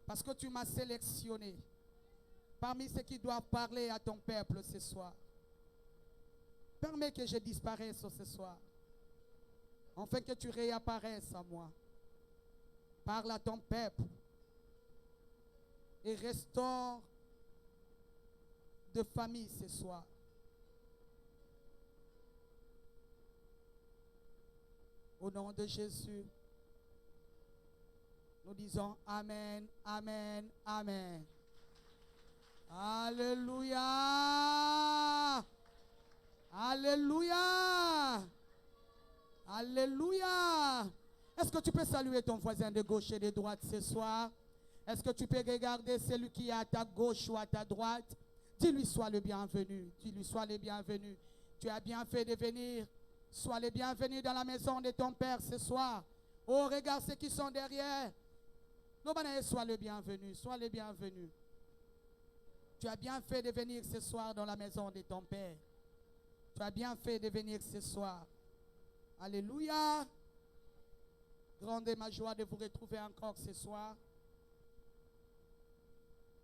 Parce que tu m'as sélectionné parmi ceux qui doivent parler à ton peuple ce soir. Permets que je disparaisse ce soir, afin que tu réapparaisses à moi. Parle à ton peuple et restaure de famille ce soir. Au nom de Jésus, nous disons Amen, Amen, Amen. Alléluia. Alléluia. Alléluia. Est-ce que tu peux saluer ton voisin de gauche et de droite ce soir? Est-ce que tu peux regarder celui qui est à ta gauche ou à ta droite? Dis-lui, sois le bienvenu. Dis-lui, sois le bienvenu. Tu as bien fait de venir. Sois les bienvenus dans la maison de ton Père ce soir. Oh, regarde ceux qui sont derrière. Sois le bienvenu. Sois le bienvenu. Tu as bien fait de venir ce soir dans la maison de ton Père. Tu as bien fait de venir ce soir. Alléluia. Grande est ma joie de vous retrouver encore ce soir.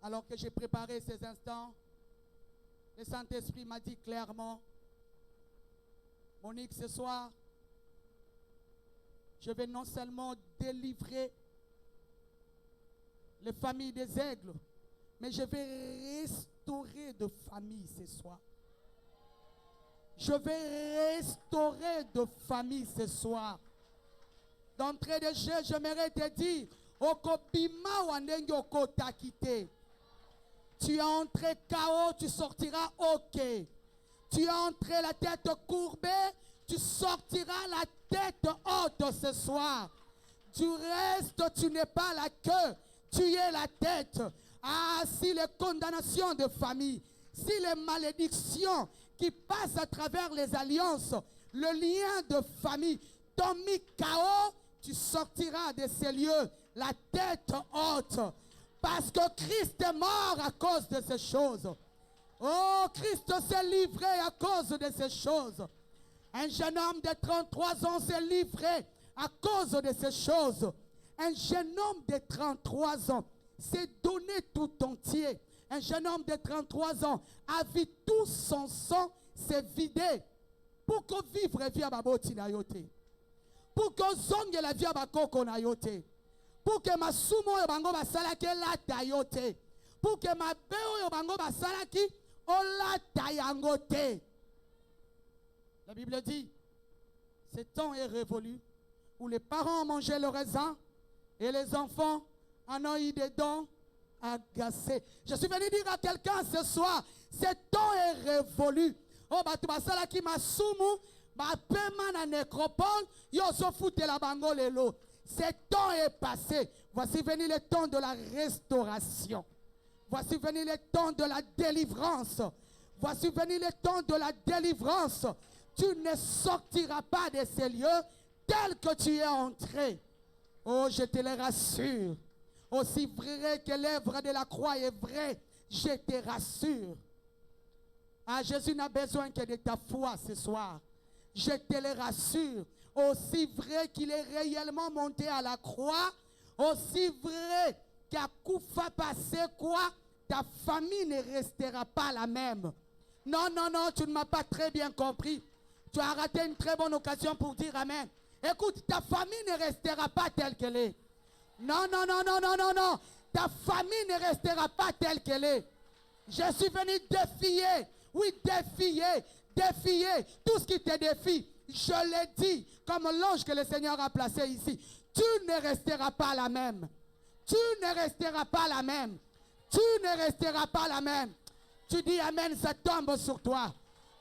Alors que j'ai préparé ces instants, le Saint-Esprit m'a dit clairement, Monique, ce soir, je vais non seulement délivrer les familles des aigles, mais je vais restaurer de familles ce soir. Je vais restaurer de familles ce soir. D'entrée de jeu, j'aimerais te dire, tu es entré KO, tu sortiras OK. Tu es entré la tête courbée, tu sortiras la tête haute ce soir. Du reste, tu n'es pas la queue, tu es la tête. Ah, si les condamnations de famille, si les malédictions qui passent à travers les alliances, le lien de famille t'ont mis KO, tu sortiras de ces lieux la tête haute. Parce que Christ est mort à cause de ces choses. Oh, Christ s'est livré à cause de ces choses. Un jeune homme de 33 ans s'est livré à cause de ces choses. Un jeune homme de 33 ans s'est donné tout entier. Un jeune homme de 33 ans a vu tout son sang se vider. Pour que vivre via baboti na yote. Pour que zonge la via bakoko na yote. Pour que ma sumo yo bango basalaki lata yote. Pour que ma beo yo bango basalaki olata yangote. La Bible dit, ce temps est révolu où les parents mangeaient le raisin et les enfants en ont eu des dents agacées. Je suis venu dire à quelqu'un ce soir, ce temps est révolu. Oh, batu basalaki masumu, ba pema na nécropole, yo so foute la bango lelo. Ce temps est passé. Voici venu le temps de la restauration. Voici venu le temps de la délivrance. Voici venu le temps de la délivrance. Tu ne sortiras pas de ces lieux tels que tu es entré. Oh, je te le rassure. Aussi vrai que l'œuvre de la croix est vraie, je te rassure. Ah, Jésus n'a besoin que de ta foi ce soir. Je te le rassure. Aussi vrai qu'il est réellement monté à la croix, aussi vrai qu'à Koufa passé quoi, ta famille ne restera pas la même. Non, non, non, tu ne m'as pas très bien compris. Tu as raté une très bonne occasion pour dire Amen. Écoute, ta famille ne restera pas telle qu'elle est. Non, non, non, non, non, non, non. Ta famille ne restera pas telle qu'elle est. Je suis venu défier, oui, défier tout ce qui te défie. Je l'ai dit, comme l'ange que le Seigneur a placé ici. Tu ne resteras pas la même. Tu ne resteras pas la même. Tu ne resteras pas la même. Tu dis Amen, ça tombe sur toi.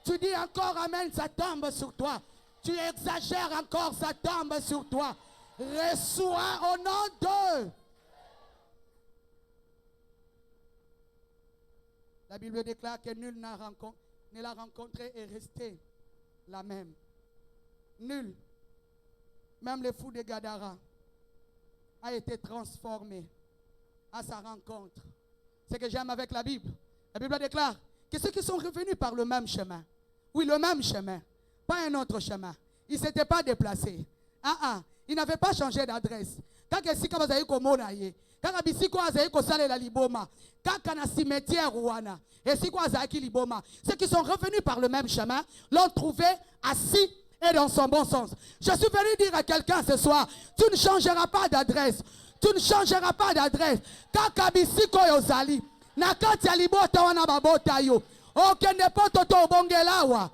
Tu dis encore Amen, ça tombe sur toi. Tu exagères encore, ça tombe sur toi. Reçois au nom d'eux. La Bible déclare que nul ne l'a rencontré et resté la même. Nul, même le fou de Gadara, a été transformé à sa rencontre. Ce que j'aime avec la Bible déclare que ceux qui sont revenus par le même chemin, oui, le même chemin, pas un autre chemin, ils ne s'étaient pas déplacés. Ils n'avaient pas changé d'adresse. Quand Kaka bisiko azali kosalela liboma. Kaka na cimetière wana. Et si quoi azaki liboma. Ceux qui sont revenus par le même chemin l'ont trouvé assis et dans son bon sens. Je suis venu dire à quelqu'un ce soir, tu ne changeras pas d'adresse. Tu ne changeras pas d'adresse. Kaka bisiko yozali. Nakati ya libota wana babota yo. Okende poto to bongelawa.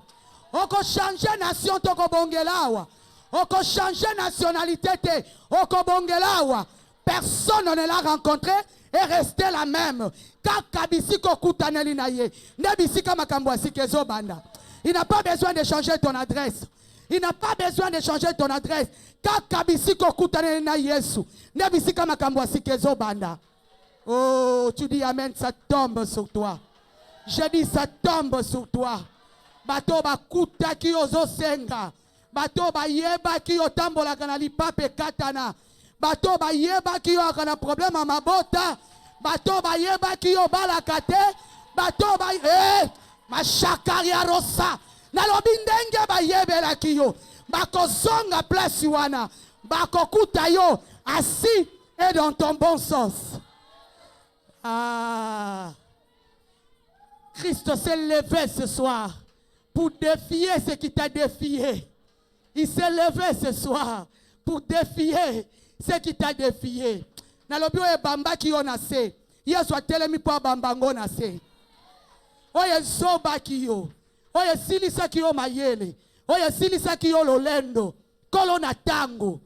Oko changer nation to ko bongelawa. Oko changer nationalité te. Oko bongelawa. Personne ne l'a rencontré et resté la même. Kaka bisiko kutaneli na ye. Ne bisika makambo asikezo banda. Il n'a pas besoin de changer ton adresse. Il n'a pas besoin de changer ton adresse. Kaka bisiko kutaneli na Yesu. Ne bisika makambo asikezo banda. Oh, tu dis amen, ça tombe sur toi. Je dis ça tombe sur toi. Bato ba kuta ki ozo senga. Bato ba yeba ki otambola kana lipape katana. Bato ba yeba ki yo kana problème à mabota. Bato ba yeba ki yo balakate. Bato ba ma shakaria rosa. Na lobindenge ba yebela ki yo. Bako zonga place wana. Bako kuta yo assis et dans ton bon sens. Ah, Christ s'est levé ce soir pour défier ce qui t'a défié. Il s'est levé ce soir pour défier ce qui t'a défié. Nalobio e bamba ki yo nase. Yesu atelemi po bambango nase. Oye zoba ki yo. Oye silisa ki yo mayele. Oye silisa ki yo lolendo. Kolo na tango.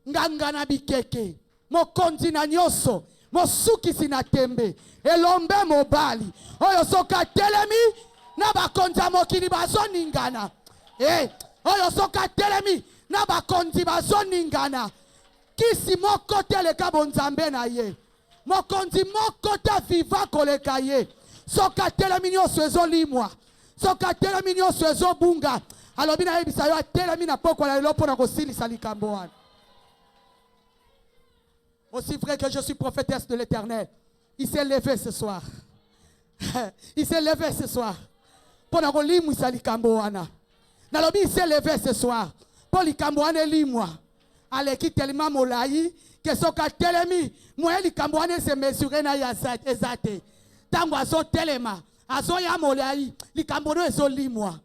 Nganga na bikeke. Mokonzi na nyoso. Mosuki sinatembe elombe mobali oyo soka telemi na bakonza mokili bazoningana oyo soka telemi na bakonzi bazoningana kisi moko teleka bonzambe na ye mokonzi moko ta viva koleka ye soka telemi nyonso ezolimwa soka telemi nyonso ezobunga alobi na yebisa yo atelemi na pokwa na lelo mpona kosilisa likambo wana. Aussi vrai que je suis prophétesse de l'Éternel, il s'est levé ce soir. Il s'est levé ce soir. Pour la limu salikambo wana. Nalobi il s'est levé ce soir. Pour likambo wana limwa. Aleki tellement molai que soka telemi moye likambo wana se mesurer na ya ezate. Tango azo telema, azo ya molai likambo no ezo limwa.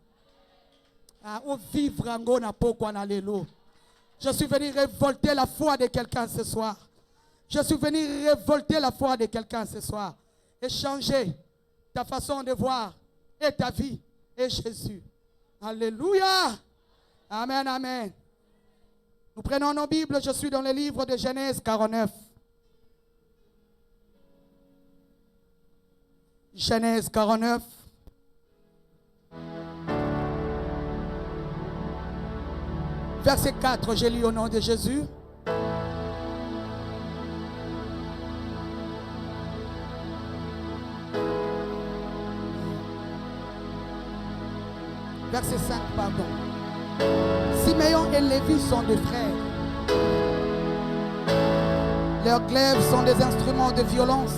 O vivre ngo na pokwa na lelo. Je suis venu révolter la foi de quelqu'un ce soir. Je suis venu révolter la foi de quelqu'un ce soir et changer ta façon de voir et ta vie et Jésus. Alléluia. Amen, amen. Nous prenons nos Bibles, je suis dans le livre de Genèse 49. Genèse 49. Verset 4, j'ai lu au nom de Jésus. Verset 5, pardon. Siméon et Lévi sont des frères. Leurs glaives sont des instruments de violence.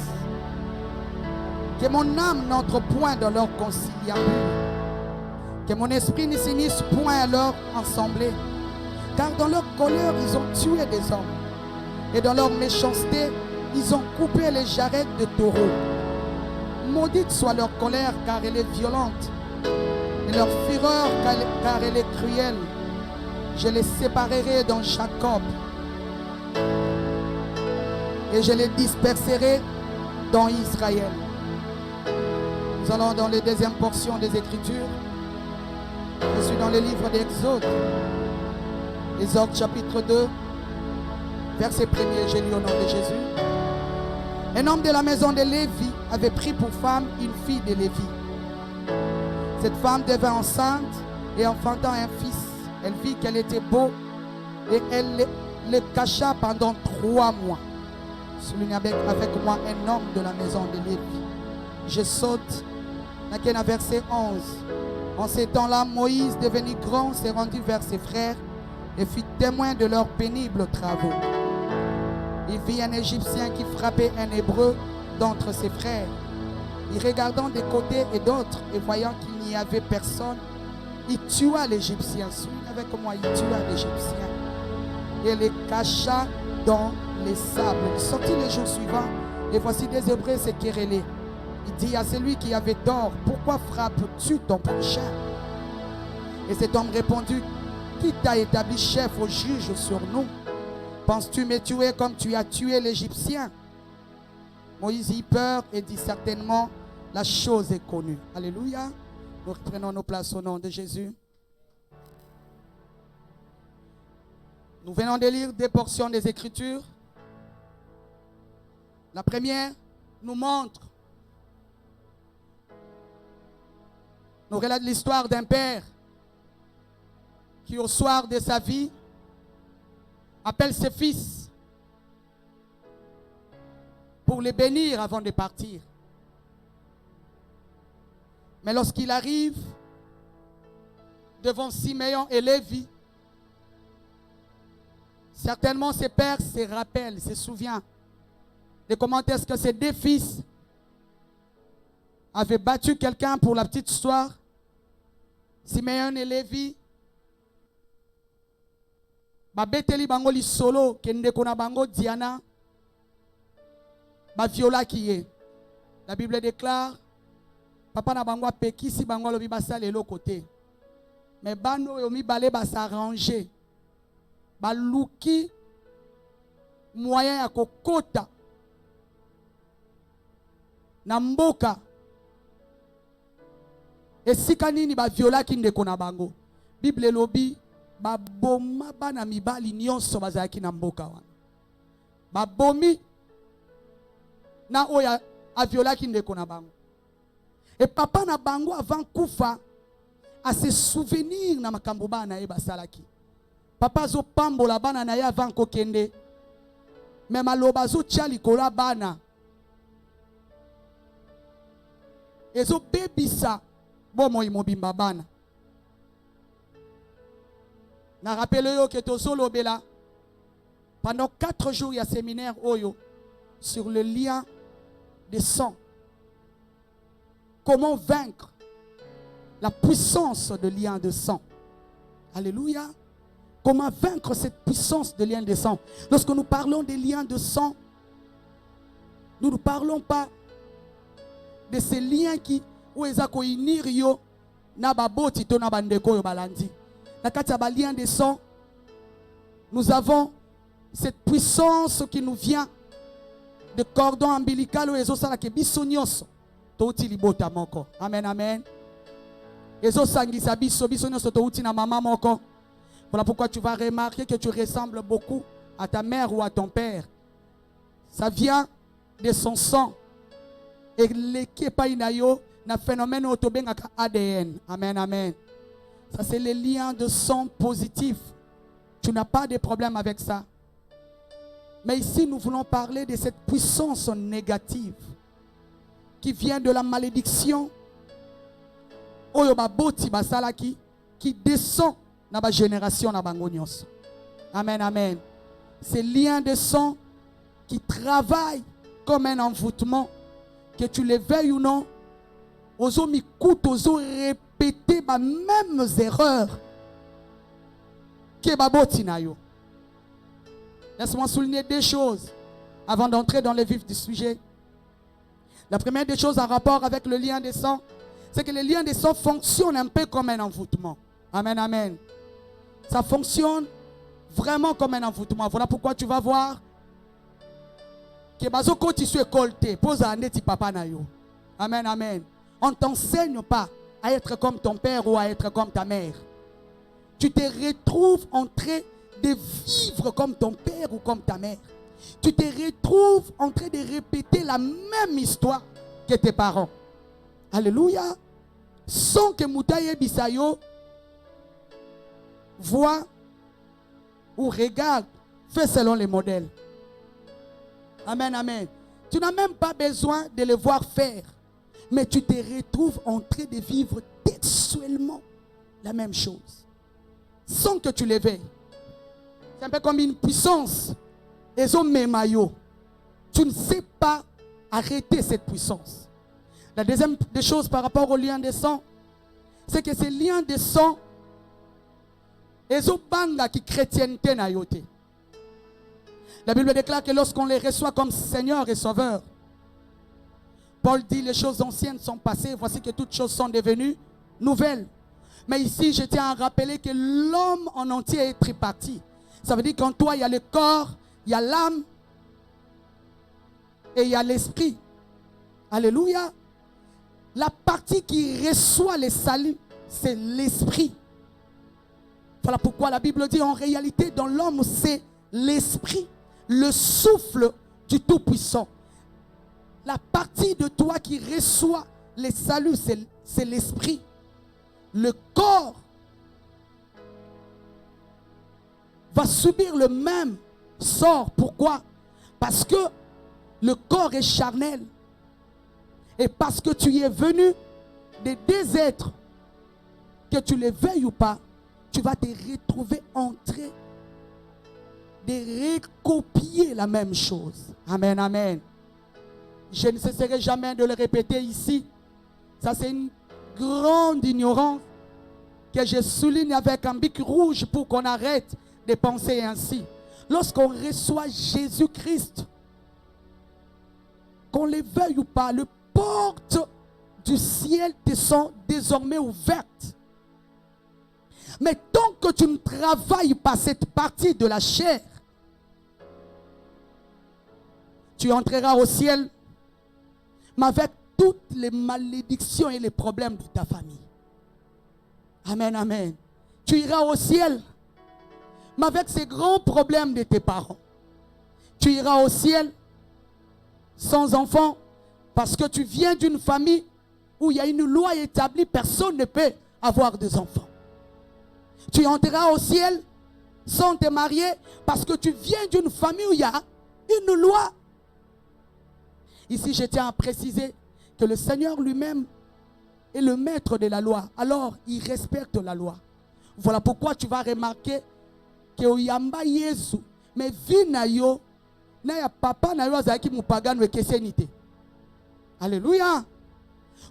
Que mon âme n'entre point dans leur conciliabule. Que mon esprit ne s'unisse point à leur assemblée. Car dans leur colère, ils ont tué des hommes. Et dans leur méchanceté, ils ont coupé les jarrets de taureaux. Maudite soit leur colère, car elle est violente. Et leur fureur, car elle est cruelle. Je les séparerai dans Jacob. Et je les disperserai dans Israël. Nous allons dans la deuxième portion des Écritures. Je suis dans le livre d'Exode. Exode chapitre 2, verset 1er, j'ai lu au nom de Jésus. Un homme de la maison de Lévi avait pris pour femme une fille de Lévi. Cette femme devint enceinte et enfantant un fils. Elle vit qu'elle était beau et elle le cacha pendant 3 mois. Souligne avec moi un homme de la maison de Lévi. Je saute dans le verset 11. En ces temps-là, Moïse, devenu grand, s'est rendu vers ses frères et fut témoin de leurs pénibles travaux. Il vit un Égyptien qui frappait un Hébreu d'entre ses frères. Et regardant des côtés et d'autres, et voyant qu'il n'y avait personne, il tua l'Égyptien. Souligne avec moi, il tua l'Égyptien. Et le cacha dans les sables. Il sortit les jours suivants, et voici des Hébreux se querellaient. Il dit à celui qui avait tort, pourquoi frappes-tu ton prochain? Et cet homme répondit, qui t'a établi chef ou juge sur nous? Penses-tu me tuer comme tu as tué l'Égyptien? Moïse y peur et dit certainement, la chose est connue. Alléluia. Nous reprenons nos places au nom de Jésus. Nous venons de lire des portions des Écritures. La première nous montre, nous relate l'histoire d'un père qui au soir de sa vie appelle ses fils pour les bénir avant de partir. Mais lorsqu'il arrive devant Siméon et Lévi, certainement ses pères se rappellent, se souviennent de comment est-ce que ces deux fils avaient battu quelqu'un. Pour la petite histoire, Siméon et Lévi babeteli bango li solo kende kona bango Diana ba viola kiye. La Bible déclare papa na bango apekisi bango lobi basala le côté. Mais bano yo mibale ba s'arranger. Ba luki moyen ya kokota na mboka esika nini ba viola ki ndeko na bango. Bible lobi baboma bana mibali nyonso bazalaki na mboka wana. Babomi na oya aviolaki ndeko na bango. Et papa na bango avant kufa a se souvenir na makambo bana ye basalaki. Papa zo pambola bana na ye avant kokende. Mais maloba zo tia likola bana. Ezo bebisa bomo imobimba bana. Na rappelle yo que tozolo bela pendant 4 jours il y a séminaire oyo sur le lien de sang. Comment vaincre la puissance de lien de sang. Alléluia. Comment vaincre cette puissance de lien de sang. Lorsque nous parlons des liens de sang, nous ne parlons pas de ces liens qui ou ezako inir yo na baboti to na bandeko yo balandi. La lien de sang, nous avons cette puissance qui nous vient de cordon ombilical ou ezosala ke biso nyonso touti libota moko. Amen, amen. Ezosangisa biso nyonso touti na mama moko. Voilà pourquoi tu vas remarquer que tu ressembles beaucoup à ta mère ou à ton père. Ça vient de son sang. Et l'équipe inayo na phénomène autobengaka ADN. Amen, amen. Ça, c'est les liens de sang positifs. Tu n'as pas de problème avec ça. Mais ici, nous voulons parler de cette puissance négative qui vient de la malédiction. Qui descend dans la génération. Amen, amen. Ces liens de sang qui travaillent comme un envoûtement, que tu les veuilles ou non, ozo mikout, ozo répéter les mêmes erreurs que baboti na yo. Laisse-moi souligner 2 choses avant d'entrer dans le vif du sujet. La première des choses en rapport avec le lien de sang, c'est que le lien de sang fonctionne un peu comme un envoûtement. Amen, amen. Ça fonctionne vraiment comme un envoûtement. Voilà pourquoi tu vas voir que bazoko tu suis colté, pose à neti papa na yo. Amen, amen. On ne t'enseigne pas à être comme ton père ou à être comme ta mère. Tu te retrouves en train de vivre comme ton père ou comme ta mère. Tu te retrouves en train de répéter la même histoire que tes parents. Alléluia. Sans que Moutaye Bisayo voit ou regarde, fait selon les modèles. Amen, amen. Tu n'as même pas besoin de le voir faire. Mais tu te retrouves en train de vivre textuellement la même chose. Sans que tu l'éveilles. C'est un peu comme une puissance. Et tu ne sais pas arrêter cette puissance. La deuxième des choses par rapport au lien de sang, c'est que ces liens de sang, ils ont banga qui chrétienté na yote. La Bible déclare que lorsqu'on les reçoit comme Seigneur et Sauveur, Paul dit les choses anciennes sont passées, voici que toutes choses sont devenues nouvelles. Mais ici, je tiens à rappeler que l'homme en entier est tripartite. Ça veut dire qu'en toi, il y a le corps, il y a l'âme et il y a l'esprit. Alléluia. La partie qui reçoit le salut, c'est l'esprit. Voilà pourquoi la Bible dit en réalité dans l'homme, c'est l'esprit, le souffle du Tout-Puissant. La partie de toi qui reçoit le salut, c'est l'esprit. Le corps va subir le même sort. Pourquoi? Parce que le corps est charnel. Et parce que tu y es venu des deux êtres, que tu les veuilles ou pas, tu vas te retrouver en train de recopier la même chose. Amen, amen. Je ne cesserai jamais de le répéter ici. Ça, c'est une grande ignorance que je souligne avec un bic rouge pour qu'on arrête de penser ainsi. Lorsqu'on reçoit Jésus-Christ, qu'on le veuille ou pas, le portes du ciel te sont désormais ouvertes. Mais tant que tu ne travailles pas cette partie de la chair, tu entreras au ciel, mais avec toutes les malédictions et les problèmes de ta famille. Amen, amen. Tu iras au ciel, mais avec ces grands problèmes de tes parents. Tu iras au ciel sans enfants, parce que tu viens d'une famille où il y a une loi établie, personne ne peut avoir des enfants. Tu entreras au ciel sans te marier, parce que tu viens d'une famille où il y a une loi. Ici, je tiens à préciser que le Seigneur lui-même est le maître de la loi. Alors, il respecte la loi. Voilà pourquoi tu vas remarquer que Oyamba Yesu, mais vie na yo, na ya papa na yo azaki mupagano ekesenite. Alléluia.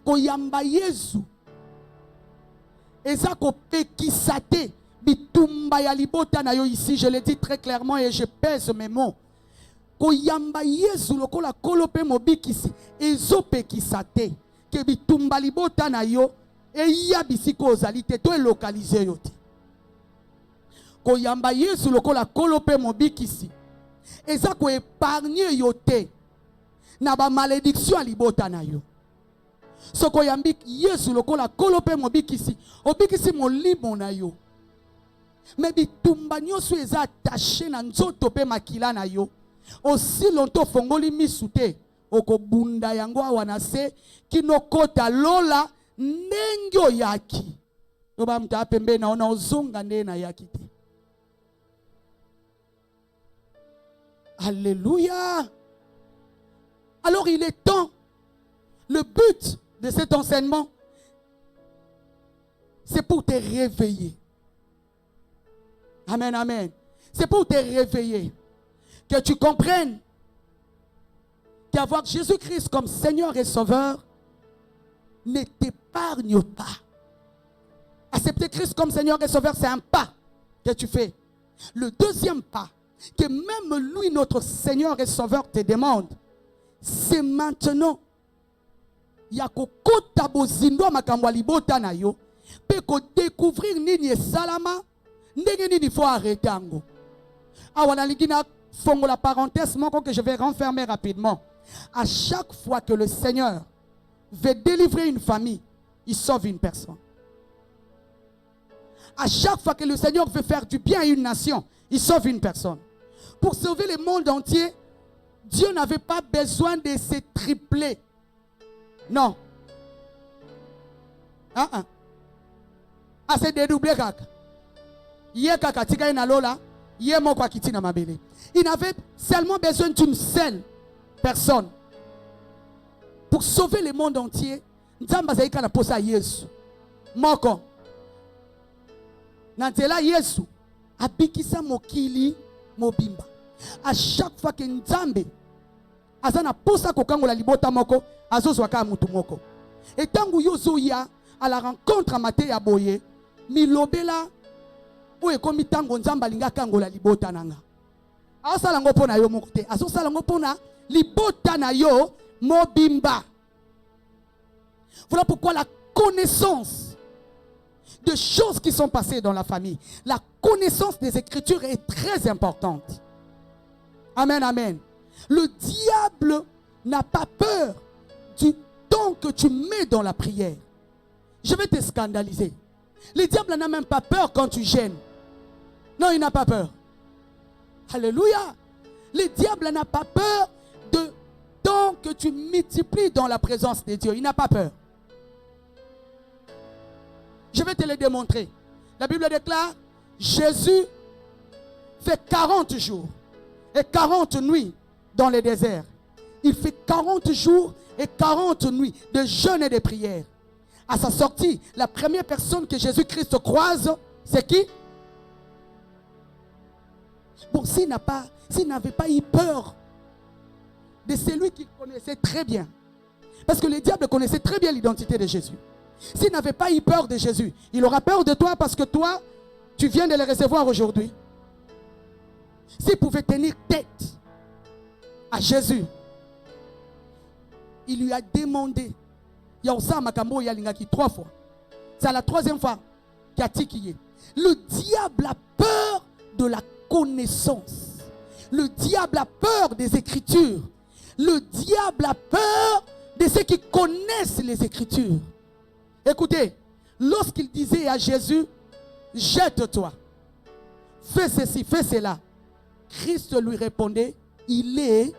Koyamba Yesu. Eza ko pekisate bitumba ya libota na yo ici, je le dis très clairement et je pèse mes mots. Koyamba Yesu lokola kolope mobikisi ezo pekisate ke bitumba libota na yo e ya bisiko ozalite to localiser yo te. Koyamba Yesu lokola kolope mobikisi eza ko épargner yo te na ba malédiction a libota na yo. Soko yambi Yesu lokola kolope mobikisi obikisi molimo na yo. Mais bitumba nyoso eza attaché na nzoto pe makila na yo. Aussi longtemps fongoli misute okobunda yango awana se kinokota lola ndengyo yaki. Oba mta pembe na ona ozonga nde na yaki te. Alléluia. Alors il est temps. Le but de cet enseignement, c'est pour te réveiller. Amen, amen. C'est pour te réveiller. Que tu comprennes qu'avoir Jésus-Christ comme Seigneur et Sauveur ne t'épargne pas. Accepter Christ comme Seigneur et Sauveur, c'est un pas que tu fais. Le deuxième pas, que même lui, notre Seigneur et Sauveur, te demande, c'est maintenant. Il y a kokota bozindo makambo libota na yo, pe ko découvrir nini salama, ndenge nini faut arrêter ango. Awana lingina fongo la parenthèse moko que je vais renfermer rapidement. À chaque fois que le Seigneur veut délivrer une famille, il sauve une personne. À chaque fois que le Seigneur veut faire du bien à une nation, il sauve une personne. Pour sauver le monde entier, Dieu n'avait pas besoin de se tripler. Non. Ah, c'est dédoublé kaka. Yé kaka tika ina lola, yé moko akiti na mabele. Il avait seulement besoin d'une seule personne. Pour sauver le monde entier, Nzamba zaika na posa Yesu. Moko. Nantela Yesu abikisa mokili mobimba. À chaque fois que Nzambe azana posa kokangola libota moko, azozwa ka mutu moko. Et tangu yozoya à la rencontre amate ya boye, milobela o ekomi tango Nzamba linga kangola libota nanga. asalango pona yo mokote. Aso salango pona libota na yo mobimba. Voilà pourquoi la connaissance de choses qui sont passées dans la famille, la connaissance des Écritures est très importante. Amen, amen. Le diable n'a pas peur du temps que tu mets dans la prière. Je vais te scandaliser. Le diable n'a même pas peur quand tu gênes. Non, il n'a pas peur. Alléluia. Le diable n'a pas peur de temps que tu multiplies dans la présence de Dieu. Il n'a pas peur. Je vais te le démontrer. La Bible déclare, Jésus fait 40 jours et 40 nuits dans le désert. Il fait 40 jours et 40 nuits de jeûne et de prière. À sa sortie, la première personne que Jésus-Christ croise, c'est qui? Bon, s'il n'avait pas eu peur de celui qu'il connaissait très bien, parce que le diable connaissait très bien l'identité de Jésus. S'il n'avait pas eu peur de Jésus, il aura peur de toi parce que toi, tu viens de le recevoir aujourd'hui. S'il pouvait tenir tête à Jésus, il lui a demandé. Il y a aussi Makambo Yalingaki 3 fois. C'est la 3e fois qu'il a tiqué. Le diable a peur de la connaissance. Le diable a peur des Écritures. Le diable a peur de ceux qui connaissent les Écritures. Écoutez, lorsqu'il disait à Jésus, jette-toi, fais ceci, fais cela, Christ lui répondait, il est.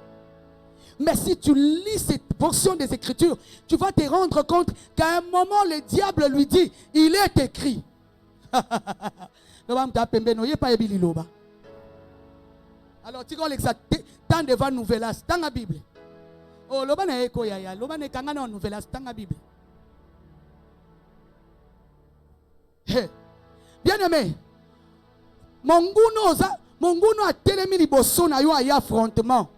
Mais si tu lis cette portion des Écritures, tu vas te rendre compte qu'à un moment, le diable lui dit, il est écrit. Alors, tu vois, tant devant Nouvelas, dans la Bible. Oh, l'oba na eko ya, l'oba na kangana Nouvelas, dans la Bible. Bien aimé, Monguno a télémi liboso na yo a affrontement.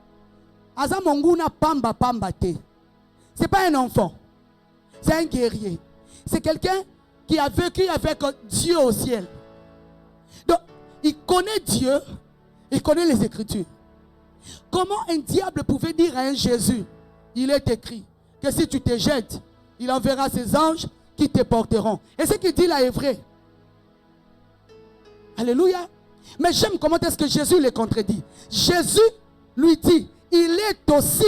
Aza Monguna pamba pamba te. C'est pas un enfant. C'est un guerrier. C'est quelqu'un qui a vécu avec Dieu au ciel. Donc, il connaît Dieu, il connaît les Écritures. Comment un diable pouvait dire à un Jésus, il est écrit que si tu te jettes, il enverra ses anges qui te porteront. Et ce qu'il dit là est vrai. Alléluia. Mais j'aime comment est-ce que Jésus le contredit. Jésus lui dit, il est aussi,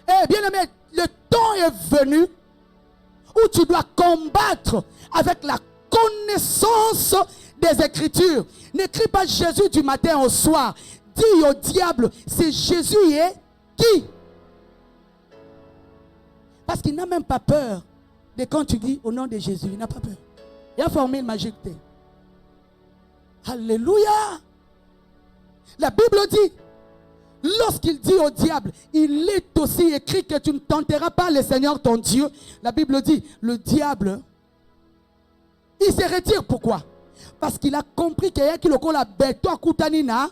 eh bien aimé, le temps est venu où tu dois combattre avec la connaissance des Écritures. N'écris pas Jésus du matin au soir. Dis au diable, c'est Jésus est qui? Parce qu'il n'a même pas peur de quand tu dis au nom de Jésus. Il n'a pas peur. Il a formé une magique. Alléluia. La Bible dit, lorsqu'il dit au diable, il est aussi écrit que tu ne tenteras pas le Seigneur ton Dieu. La Bible dit, le diable, il se retire. Pourquoi? Parce qu'il a compris qu'il y a qui le cola beto akutanina.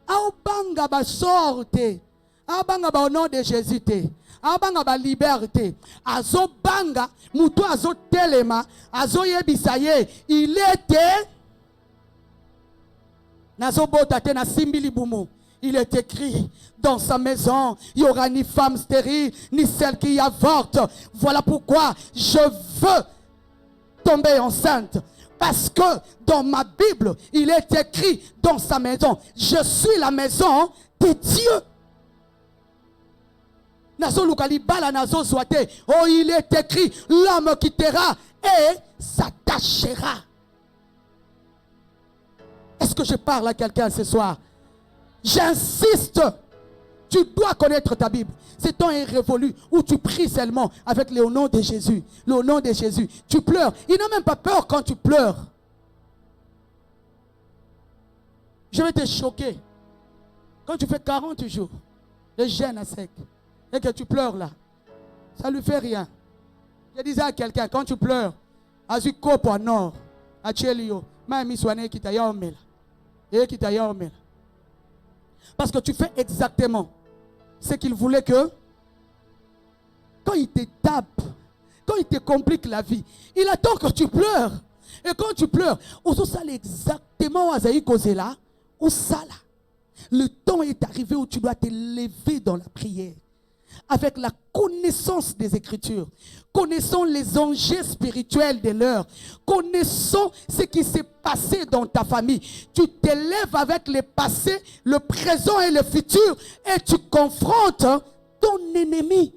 Aobanga ba sorte. Aobanga ba au nom de Jésus te. Aobanga ba liberté. Azo banga, muto azo telema, azo yebisaye. Il était nazo botate na simbili bumu. Il est écrit dans sa maison, il n'y aura ni femme stérile, ni celle qui avorte. Voilà pourquoi je veux tomber enceinte. Parce que dans ma Bible, il est écrit dans sa maison, je suis la maison de Dieu. Oh, il est écrit, l'homme quittera et s'attachera. Est-ce que je parle à quelqu'un ce soir? J'insiste, tu dois connaître ta Bible. Ce temps est révolu où tu pries seulement avec le nom de Jésus. Le nom de Jésus. Tu pleures. Il n'a même pas peur quand tu pleures. Je vais te choquer. Quand tu fais 40 jours de jeûne à sec et que tu pleures là, ça ne lui fait rien. Je disais à quelqu'un, quand tu pleures, à Zukopo à Nord, à Tchelio, parce que tu fais exactement ce qu'il voulait que, quand il te tape, quand il te complique la vie, il attend que tu pleures. Et quand tu pleures, on se sale exactement exactement où Azaï Kozela, au Sala. Le temps est arrivé où tu dois te lever dans la prière. Avec la connaissance des Écritures. Connaissons les enjeux spirituels de l'heure. Connaissons ce qui s'est passé dans ta famille. Tu te lèves avec le passé, le présent et le futur. Et tu confrontes ton ennemi.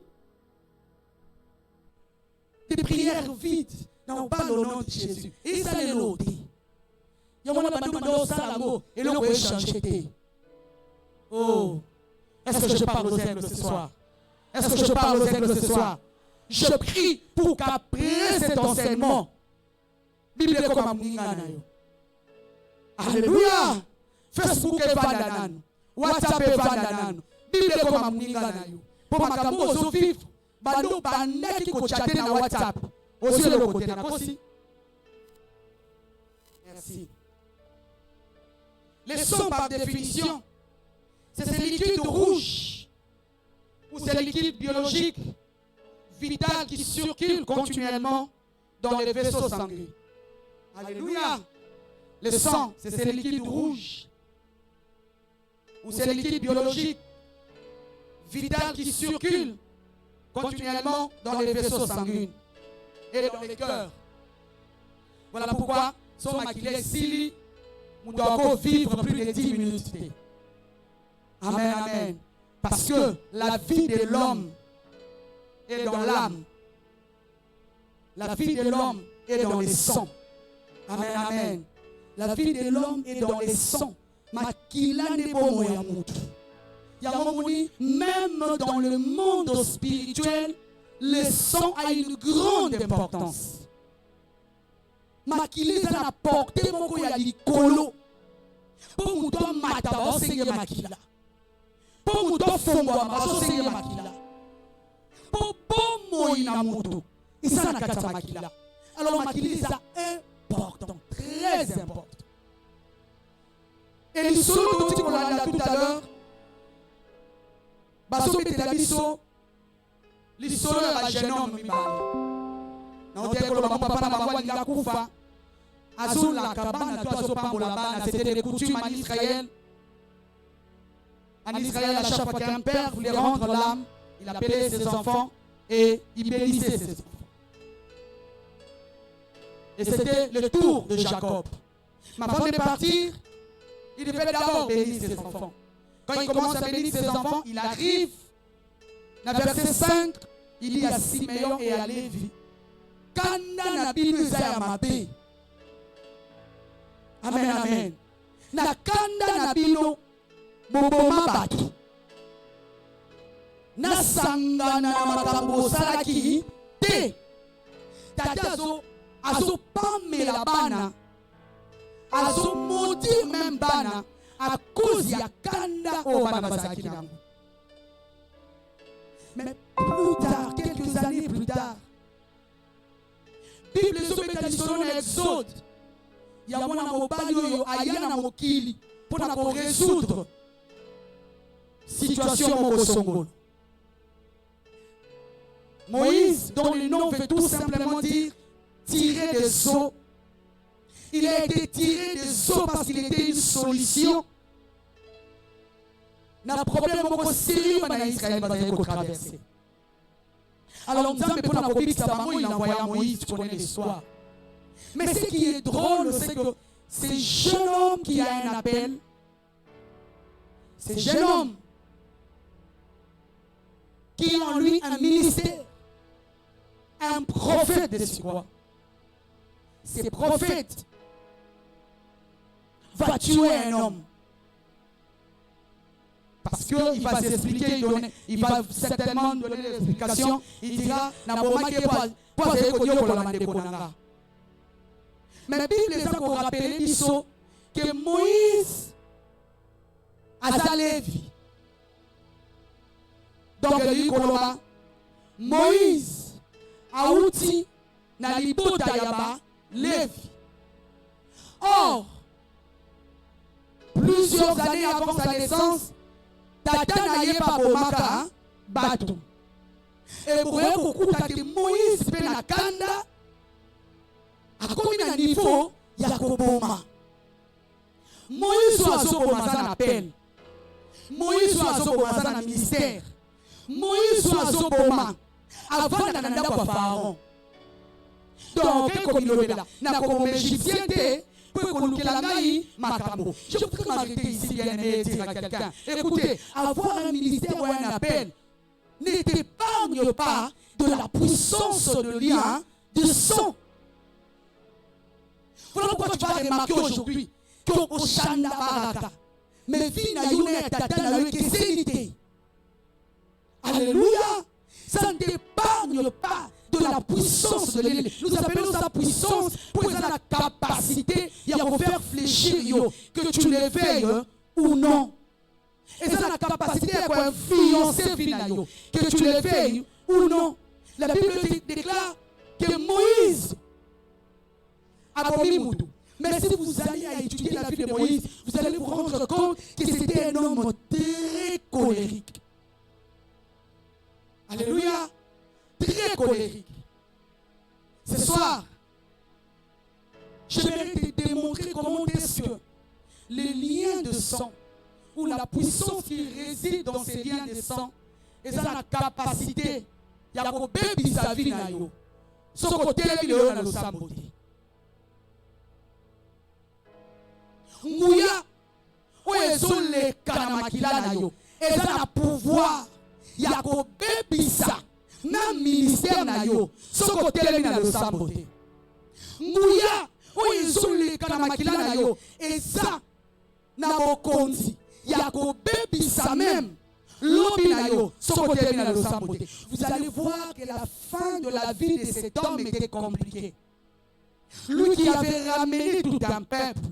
Des prières vides. Non, pas le nom de Jésus. Et ça les l'autre. Il y a un bandou salamo et le roi changé. Oh, est-ce que je parle aux aigles ce soir? Est-ce que je parle aux aigles ce soir? Je prie pour qu'après cet enseignement, Bible comme Amunganayo. Alléluia. Facebook est Vandanan. WhatsApp est Vandanan. Bible comme Amunganayo. Pour ma cambo au vif, bandou bandaki ko chatter na WhatsApp. Aussi le côté na kosi. Merci. Les sons par définition, c'est ces liquides rouges ou ces liquides biologiques vital qui circulent continuellement dans les vaisseaux sanguins. Alléluia. Le sang, c'est ces liquides rouges ou ces liquides biologiques vital qui circulent continuellement dans les vaisseaux sanguins et dans les cœurs. Voilà pourquoi son maquillé Sili, nous devons vivre plus de 10 minutes. Amen, amen. Parce que la vie de l'homme est dans l'âme. La vie de l'homme est dans les sangs. Amen, amen. La vie de l'homme est dans les sangs. Même dans le monde spirituel, le sang a une grande importance. Makili za na porte moko ya likolo. Po muto mataba osenge makila. Po muto fongwa maso osenge makila. Po bomo ina mutu. Isa na kata makila. Alors makili ça important, très important. Et l'isolo dont on l'a tout à l'heure, baso betela biso, l'isolo ya ba jeune homme mibale. Na oteko lo papa na bangwa linga kufa. Azul la cabane, toi Zopambo la bana, c'était des coutumes en Israël. En Israël, à chaque fois qu'un père voulait rendre l'âme, il appelait ses enfants et il bénissait ses enfants. Et c'était le tour de Jacob. Mais avant de partir, il devait d'abord bénir ses enfants. Quand il commence à bénir ses enfants, il arrive, dans verset 5, il dit à Siméon et à Lévi, Kanda na binu zaya mabe. Amen, amen. Na kanda na bino boboma batu. Na sangana na makambo salaki te. Tata azo pamela bana. Azo maudire même bana à cause ya kanda o bana bazaki nango. Mais plus tard, quelques années plus tard, Bible sobeta lisolo na Exode. Il y a mwana mobali oyo ayana mokili pour na ko résoudre situation moko songolo. Moïse, dont le nom veut tout simplement dire tirer des eaux. Il a été tiré des eaux parce qu'il était une solution. Na problème moko sérieux na Israël va être traversé. Alors Nzambe pour na ko bikisa bango il envoya Moïse, tu connais l'histoire. Mais ce qui est drôle, c'est que ce jeune homme qui a un appel, ce jeune homme qui a en lui un ministère, un prophète de ce quoi. Ce prophète va tuer un homme. Parce qu'il va s'expliquer, il va certainement donner l'explication. Il dira, mais la Bible les a rappelé que Moïse a sa Lévi. Donc il dit Moïse a outi na libota yaba Lévi. Or, plusieurs années avant sa naissance, Tata na yeba bomaka batu. Et pour eux, que Moïse pe na kanda. A komi na niveau ya koboma. Moïse a commencé à appel. Moïse a commencé à ministère. Moïse a commencé avant d'anander kwa Pharaon. Donc, comme il est là, n'a comme égyptien pour qu'on nous makambo. Je voudrais m'arrêter ici bien aimé dire à quelqu'un. Écoutez, avoir un ministère ou un appel ne t'épargne pas de la puissance de lien de sang. Voilà pourquoi tu vas remarquer aujourd'hui qu'au Shanda Baraka, mais vie n'a eu tata n'a eu que sénité. Alléluia. Ça ne t'épargne pas de la puissance de l'île. Nous appelons ça puissance pour la capacité de faire fléchir que tu le veuilles ou non. Et ça la capacité à influencer que tu le veuilles ou non. La Bible déclare que Moïse a commis Moudou. Mais si vous allez à étudier la vie de Moïse, vous allez vous rendre compte que c'était un homme très colérique. Alléluia. Très colérique. Ce soir, je vais te démontrer comment est-ce que les liens de sang, ou la puissance qui réside dans ces liens de sang, et ça la capacité, il y a un bébé sa vie na yo. Ce côté là, il est le samboté. Mouya, où est-ce les kanamakila na yo? Et ça a pouvoir, il y a un bébé sa. Na ministère na yo soko telemi na le samboté Mouya oyo ezoli kanamakila na yo eza na bokonzi ya kobebisa même lobi na yo soko telemi na le samboté. Vous allez voir que la fin de la vie de cet homme était compliquée. Lui qui avait ramené tout un peuple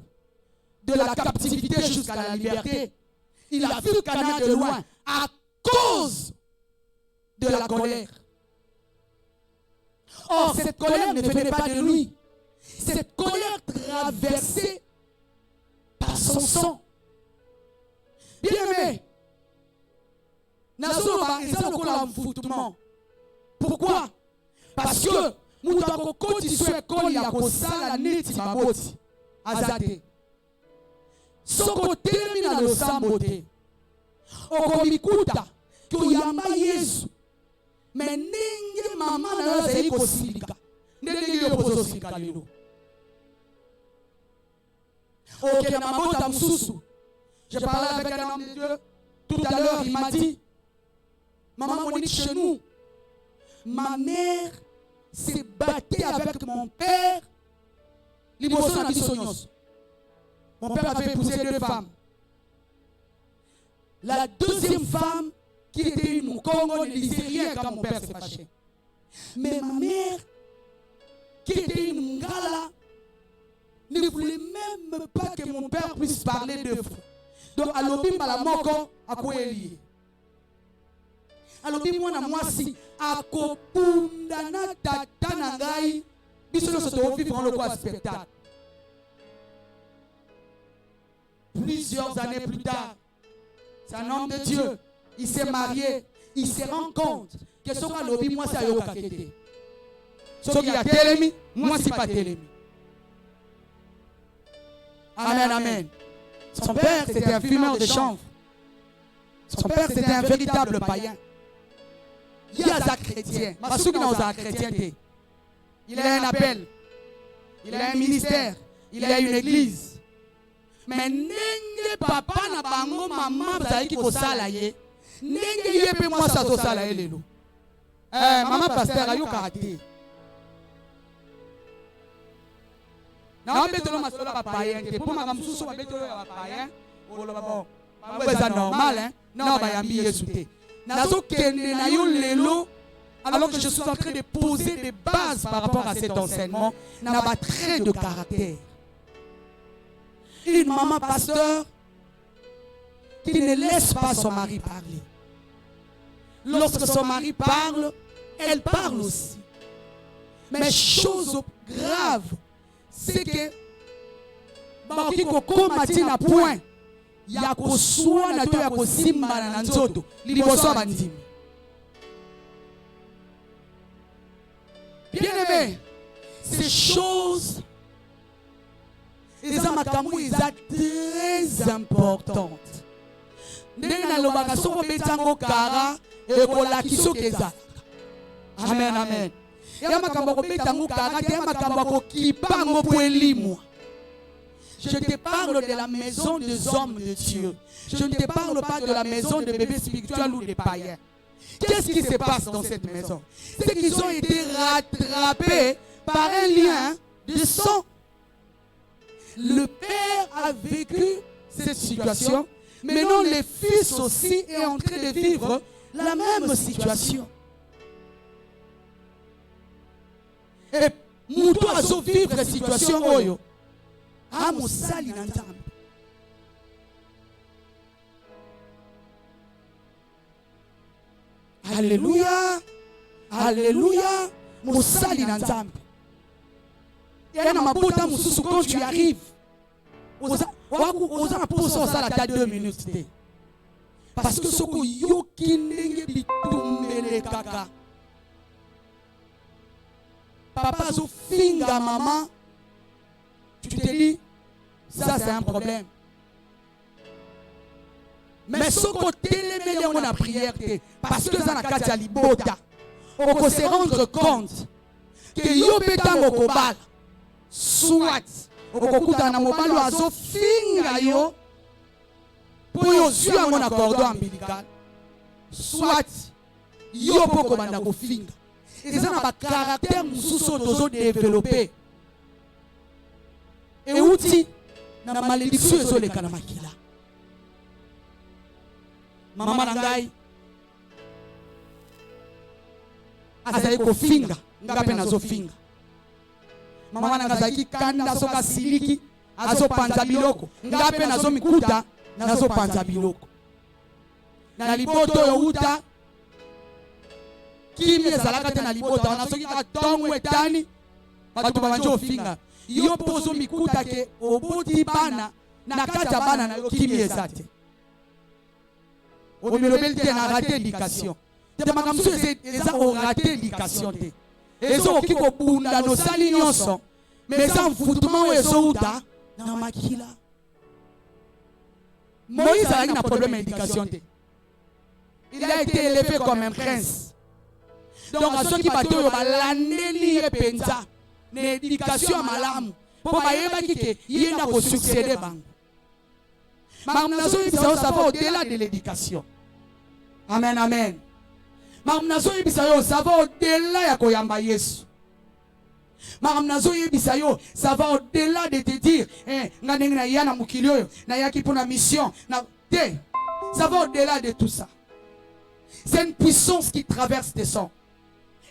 de la captivité jusqu'à la liberté, il a vu Canaan de loin à cause de la colère. Or, cette colère ne venait pas de lui. Cette colère traversée par son sang. Bien aimé, pourquoi? Parce que nous avons continué à faire neti maboti azate. Soko termina le sambote. Okomikuta kuyamba Yesu. Mais ninge maman na zeli kosilika. Ndenge yo kosilika lelo. Ok, na mabota msusu. J'ai parlé avec un homme de Dieu tout à l'heure, il m'a dit, maman Monique, chez nous, ma mère s'est battue avec mon père. Mon père avait épousé 2 femmes. La deuxième femme, qui était une Congo, ne disait rien quand mon père s'est fâché. Mais ma mère, qui était une Ngala, ne voulait même pas que mon père puisse parler 2 fois. Donc, alobi malamoko akoeli. Alobi mwana mwasi akopunda na tata na ngai biso no soto vivre le quoi spectacle. Plusieurs années plus tard, c'est un homme de Dieu. Il s'est marié, il se rend compte que ce soit l'obi, moi c'est Ayoka Kete. Ce qui a télémi, moi c'est pas télémi. Amen, amen. Son père c'était un fumeur de chanvre. Son père c'était un véritable païen. Il y a un chrétien. Il a un appel. Il a un ministère. Il a une église. Mais nenge papa na bango maman bazali ko sala ye. Nenge yepe moi sa to sala ye lelo. Maman pasteur ayo karaté. Na betolo masola ba païen ke pour maman mususu ba betolo ya païen. Olo babo. C'est normal hein. Non ba yambi Yesu te. Nazo kende na yo lelo. Alors que je suis en train de poser des bases par rapport à cet enseignement, n'a pas trait de caractère. Une maman pasteur qui ne laisse pas son mari parler. Lorsque son mari parle, elle parle aussi. Mais chose grave, c'est que Matina point, yako soa na to yako simba na nzoto, liboso bandimi. Bien aimé, ces choses Et ça makambo est très importante. Ndena lobaka soko betango kara et kolakiso keza. Amen, amen. Ya makambo ko betango kara, ya makambo ko kibango poelimwa. Je te parle de la maison des hommes de Dieu. Je ne te parle pas de la maison de bébés spirituels ou des païens. Qu'est-ce qui se passe dans cette maison? C'est qu'ils ont été rattrapés par un lien de sang. Le père a vécu cette situation. Maintenant, le fils aussi est en train de vivre la même situation. Et nous devons vivre cette situation. Alléluia. Alléluia. Moussali Nanzambe. Il y a un peu de quand tu arrives. On a posé ça à 2 minutes. Parce que ce que Yokindenge bitumbele kaka. Papa zo finga maman. Tu te dis, ça c'est un problème. Mais ce côté, on a prière, parce que ça n'a qu'à dire libota. On peut se rendre compte que Yopeta Mokobal, soit, on peut écouter na mobile oiseau finga yo, pour yo suivre mon cordon ombilical, soit, Yopo Kobanda ko finga. Et ça n'a pas caractère moussou dozo développé. Et outil, na malédiction ezo le kanamakila. Maman nangai, azali ko finga, ngape nazo finga. Maman nangai kanda soka siliki, azo panza biloko, ngape nazo mikuta, nazo panza biloko. Na liboto yo uta, kimi ezalaka te na liboto, nazo kika tongo etani, batu babanjo finga. Yo pozo mikuta ke oboti bana na kata bana na yo kimi ezate. On me rappelle qu'il a raté l'éducation. Te makamsu eza o raté l'éducation te. Ezo okiko bunda no sali nyonso. Mais ça mfutumo ezo uta na makila. Moïse a un problème d'éducation te. Il a été élevé comme un prince. Donc à ceux qui battent yo balandeli e penza. L'éducation malamu pour bayeba kike yenda ko succéder bang. Mamnazo ibisayo ça va au-delà de l'éducation. Amen, amen. Mamnazo ibisayo ça va au-delà ya koyamba Yesu. Mamnazo ibisayo ça va au-delà de te dire ngane na yana mukili oyo na yaki pour la mission na te. Ça va au-delà de tout ça. C'est une puissance qui traverse tes sangs.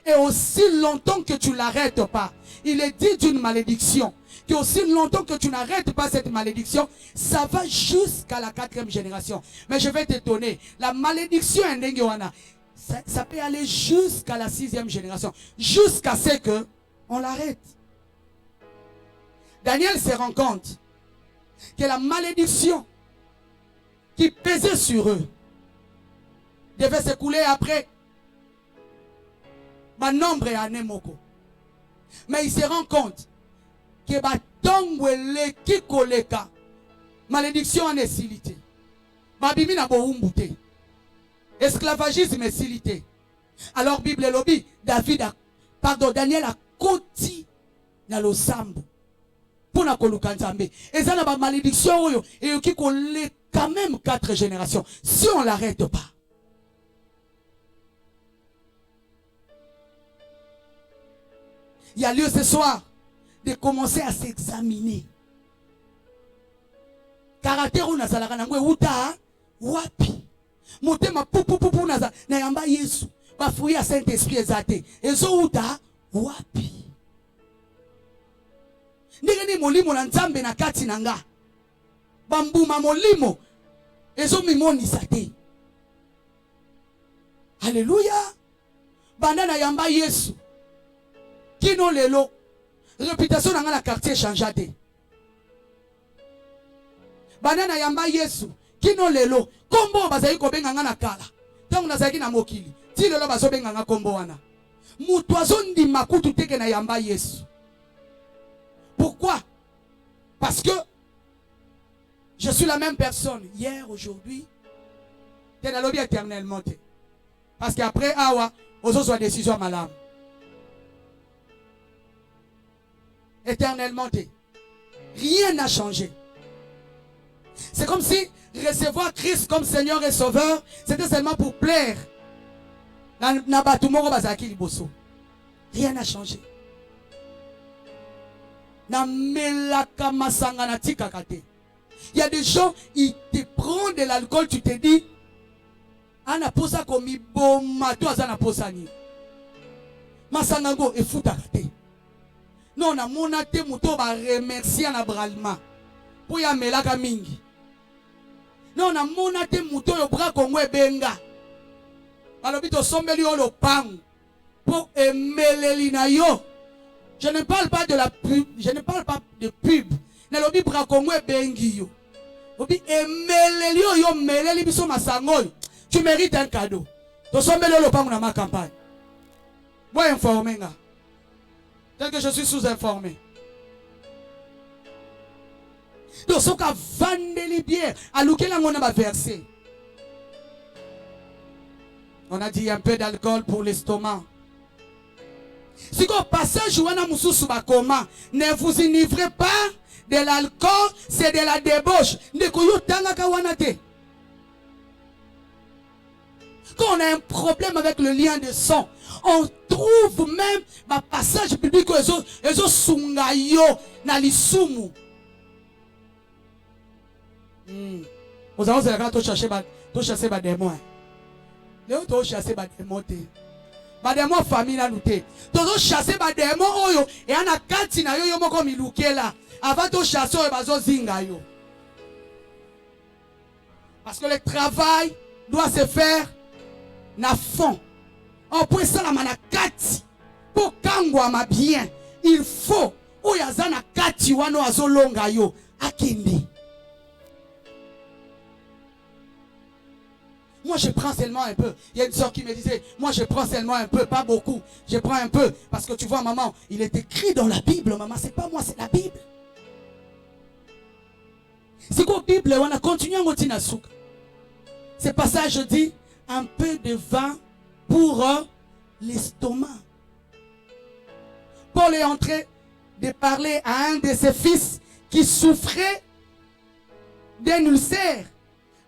Et aussi longtemps que tu l'arrêtes pas, il est dit d'une malédiction, que aussi longtemps que tu n'arrêtes pas cette malédiction, ça va jusqu'à la 4e génération. Mais je vais te donner, la malédiction ça peut aller jusqu'à la 6e génération, jusqu'à ce que on l'arrête. Daniel se rend compte que la malédiction qui pesait sur eux devait s'écouler après ma nombre est moko. Mais il se rend compte que batongwele kikoleka malédiction en esilité. Babimi na bohumbute. Esclavagisme esilité. Alors Bible lobby Daniel a koti na losambo. Pour na koluka nzambe. Et ça na ba malédiction oyo et qui koleka quand même 4 générations si on l'arrête pas. Il y a lieu ce soir de commencer à s'examiner. Caractère ou nazalaka nangwe uta wapi. Motema pupu naza na yamba Yesu. Ba fouiller à Saint-Esprit ezate. Ezo uta wapi. Ndenge molimo na nzambe na kati nanga. Bambuma molimo. Ezo mimoni sate. Alléluia. Banda na yamba Yesu. Kino lelo, réputation dans la quartier changeate. Banana yamba Yesu, kino lelo, kombo bazali ko benga na kala. Tangu nazaki na mokili, ti lelo bazo benga na kombo wana. Mutu azondi makutu teke na yamba Yesu. Pourquoi? Parce que je suis la même personne. Hier, aujourd'hui, tu es dans le lobby éternellement. Parce qu'après, aux autres décisions malades. Éternellement. Rien n'a changé. C'est comme si recevoir Christ comme Seigneur et Sauveur, c'était seulement pour plaire. Rien n'a changé. Il y a des gens, ils te prennent de l'alcool, tu te dis, ana posa komi boma to azana posa ni. Masangango e futakate. Non na monate muto ba remercier na bralma. Po ya melaka mingi. Non na monate muto yo bra kongo e benga. Balobi to sombeli yo lo pang. Po emeleli na yo. Je ne parle pas de la pub, je ne parle pas de pub. Na lobi bra kongo e bengi yo. Obi emeleli yo meleli biso masangoy. Tu mérites un cadeau. Tu sommes le pang dans ma campagne. Moi informé. Tel que je suis sous-informé. Donc, ce qu'a vendu bière, à l'ouquel on a versé. On a dit un peu d'alcool pour l'estomac. Si vous passez où on a moussou sous coma, ne vous enivrez pas de l'alcool, c'est de la débauche. Ne koyo tanga kawanate. Quand on a un problème avec le lien de sang, on trouve même ma passage biblique les autres sungayo na lisumu. Vous avez cherché des démons. Les autres cherché des démons. Des démons famille na nuté. Tous cherché des démons oyo et ana kati na yo moko milukela. Avant de chasser oyo bazo zinga yo. Parce que le travail doit se faire na fond. On peut ça la manakati pour kangwa ma bien. Il faut oyazana kati wano azolonga yo akende. Moi je prends seulement un peu. Il y a une soeur qui me disait, moi je prends seulement un peu, pas beaucoup. Je prends un peu parce que tu vois maman, il est écrit dans la Bible, maman, c'est pas moi, c'est la Bible. C'est quoi la Bible? On a continué à motina souka. Ce passage dit un peu de vin pour l'estomac. Paul est en train de parler à un de ses fils qui souffrait d'un ulcère.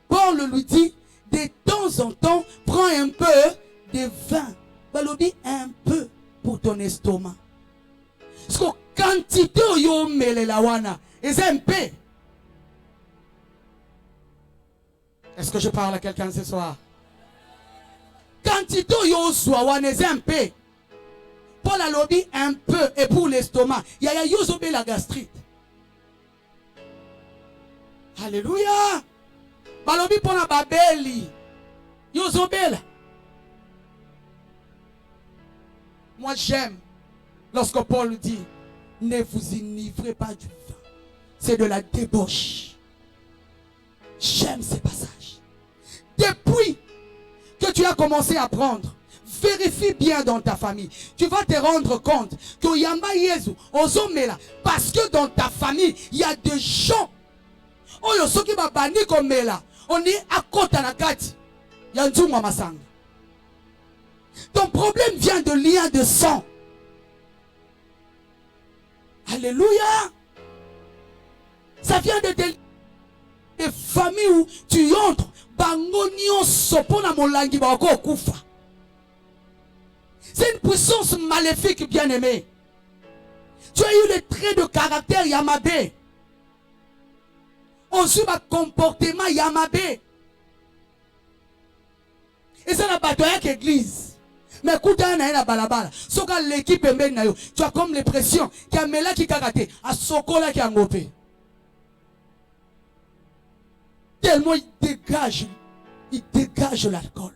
Paul lui dit, de temps en temps, prends un peu de vin. Balobi, un peu pour ton estomac. Parce que quantité yo mele la wana, c'est un peu. Est-ce que je parle à quelqu'un ce soir? Quantité yo soit wana, c'est un peu. Paul a lobby un peu et pour l'estomac. Il y a yozobe la gastrite. Alléluia. Balobi pour la babeli. Yozobela. Moi j'aime lorsque Paul dit ne vous enivrez pas du vin. C'est de la débauche. J'aime ces passages. Depuis que tu as commencé à prendre, vérifie bien dans ta famille. Tu vas te rendre compte que Yamba Yezu, Ozomela, parce que dans ta famille, il y a des gens. Oyo soki ba bani komela, on est à côté de la gâte. Yanzuma Masanga. Ton problème vient de lien de sang. Alléluia. Ça vient de des familles où tu entres. Bangonio sopona molangi ba ko kufa. C'est une puissance maléfique, bien-aimé. Tu as eu les traits de caractère Yamabe. On suit un comportement Yamabe. Et ça n'a pas de rien qu'église. Mais écoute, l'équipe est tu as comme l'impression qu'il y a Mela qui a raté, à Sokola qui a ngopé. Tellement il dégage l'alcool.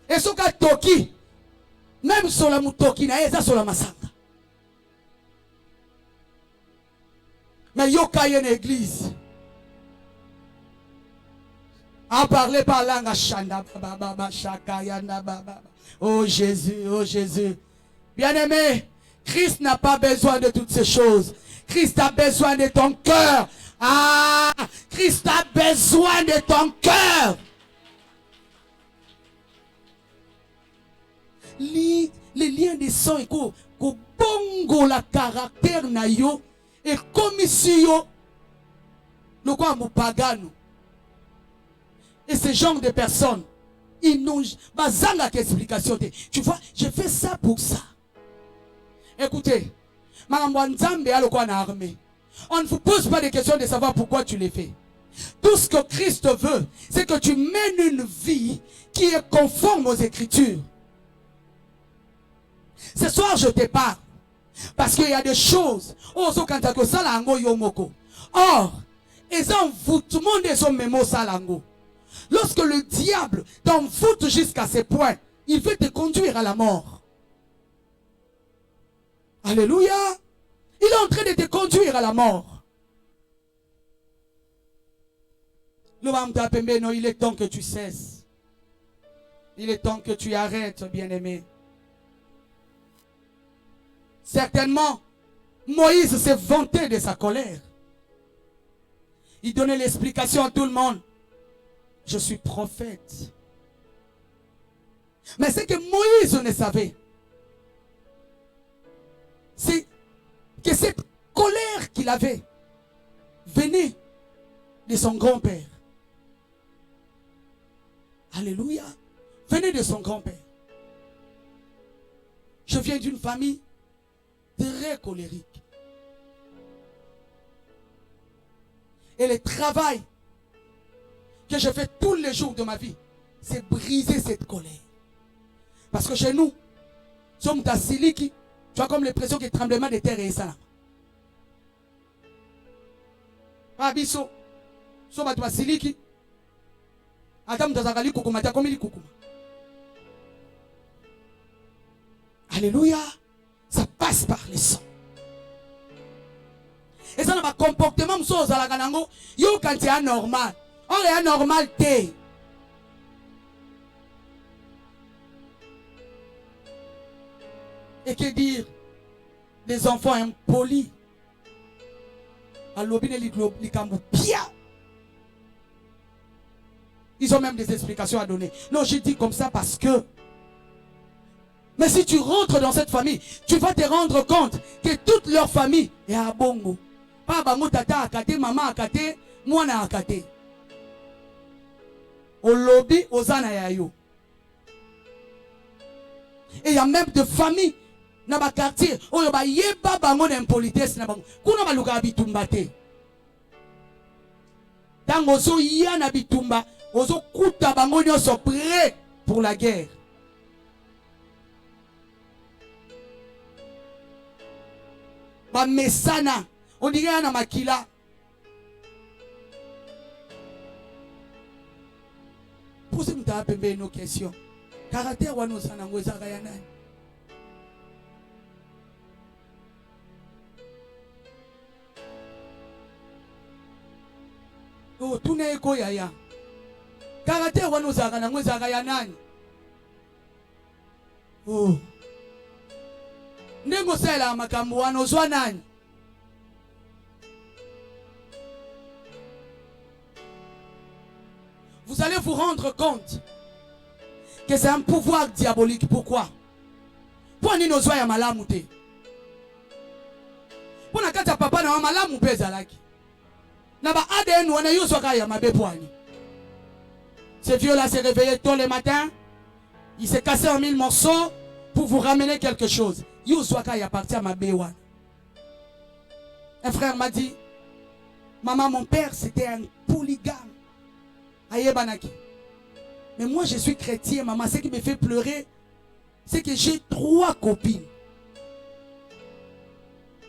Et ce cas Toki, même sur la Mutoki, il y a sur la Masanga. Mais yoka y a une église. En parler par langue à Shanda, oh Jésus, oh Jésus. Bien-aimé, Christ n'a pas besoin de toutes ces choses. Christ a besoin de ton cœur. Ah, Christ a besoin de ton cœur. Les liens de sang et ko bongo la caractère na yo et comme si yo le quoi mo pagano. Et ce genre de personnes, ils n'ont pas d'explication. Tu vois, je fais ça pour ça. Écoutez, on ne vous pose pas de questions de savoir pourquoi tu les fais. Tout ce que Christ veut, c'est que tu mènes une vie qui est conforme aux Écritures. Ce soir, je te parle. Parce qu'il y a des choses. Or, les envoûtements des hommes mémo salango. Lorsque le diable t'envoûte jusqu'à ce point, il veut te conduire à la mort. Alléluia. Il est en train de te conduire à la mort. Il est temps que tu cesses. Il est temps que tu arrêtes, bien-aimé. Certainement, Moïse s'est vanté de sa colère. Il donnait l'explication à tout le monde. Je suis prophète. Mais ce que Moïse ne savait, c'est que cette colère qu'il avait venait de son grand-père. Alléluia. Venait de son grand-père. Je viens d'une famille très colérique. Et le travail que je fais tous les jours de ma vie, c'est briser cette colère. Parce que chez nous, sommes à Siliki, tu as comme l'impression que le tremblement de terre est ça. Abisso, sommes à Siliki, Adam Dazagali Kukumata comme il Kukuma. Alléluia, ça passe par les sons. Et ça n'a pas comportement, yo quand c'est anormal. Or, il est anormal. Et que dire des enfants impolis? Ils ont même des explications à donner. Non, je dis comme ça parce que. Mais si tu rentres dans cette famille, tu vas te rendre compte que toute leur famille est à bongo. Pas bango tata akate, maman akate, mwana akate. Au lobby, aux anayayo. Et il y a même des familles dans le quartier où il y a pas bango d'impolitesse. Kuna baluka abitumbate. Dans ozo ya na bitumba, ozo kuta bango nyonso prêt pour la guerre. Ba mesana, on dirait na makila. Posez-moi une question. Caractère ou nous en avons zagayana. Oh, tout n'est qu'au yaya. Caractère ou nous en avons zagayana. Oh. Nengo sela makambu wano zwanani. Vous allez vous rendre compte que c'est un pouvoir diabolique. Pourquoi? Pour nous nous soyons malamu te. Pour na kata papa na malamu pe zalaki. Na ba ADN wana yo soka ya mabe poani. Ce vieux là s'est réveillé tôt le matin. Il s'est cassé en 1000 morceaux pour vous ramener quelque chose. Yo soka ya parti à mabe wana. Un frère m'a dit, maman, mon père c'était un polygame. Mais moi je suis chrétien, maman. Ce qui me fait pleurer, c'est que j'ai 3 copines.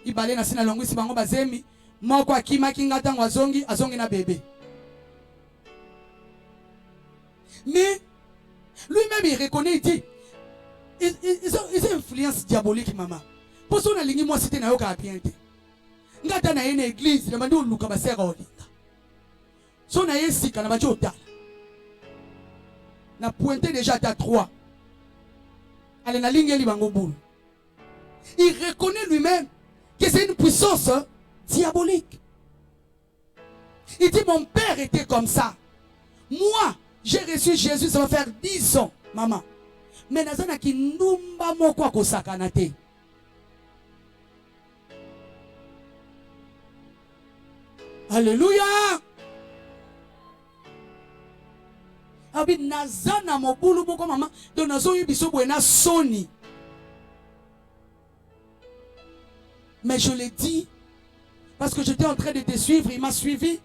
Ibale na sina longo si bango bazemi, moko akima kinga tango azongi na bébé. Mais lui-même il reconnaît, il dit, ils ont une influence diabolique, maman. Pour ça on a lingi moi c'était na yoka apiente. Ngata na une église, na mando luka basera olinga. So na yesika na bajo otala. Na pointé déjà à 3. Allez na ligne li bango boule. Il reconnaît lui-même que c'est une puissance diabolique. Il dit, mon père était comme ça. Moi, j'ai reçu Jésus, ça va faire 10 ans, maman. Mais nazana ki numba moko akosakana te. Alléluia. Abi nazana mobulu moko maman. Donc nazo yibiso buena soni. Mais je l'ai dit parce que j'étais en train de te suivre, il m'a suivi.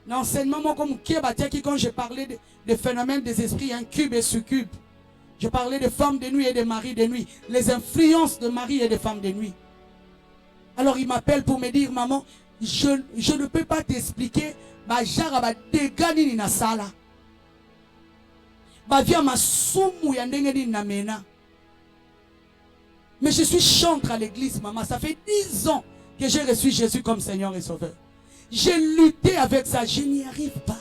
L'enseignement comme Kiebatia quand j'ai parlé des phénomènes des esprits incubes et succubes. Je parlais des femmes de nuit et des maris de nuit. Les influences de mari et de femmes de nuit. Alors il m'appelle pour me dire, maman, je ne peux pas t'expliquer. Mais je suis chantre à l'église, maman. Ça fait 10 ans que j'ai reçu Jésus comme Seigneur et Sauveur. J'ai lutté avec ça, je n'y arrive pas.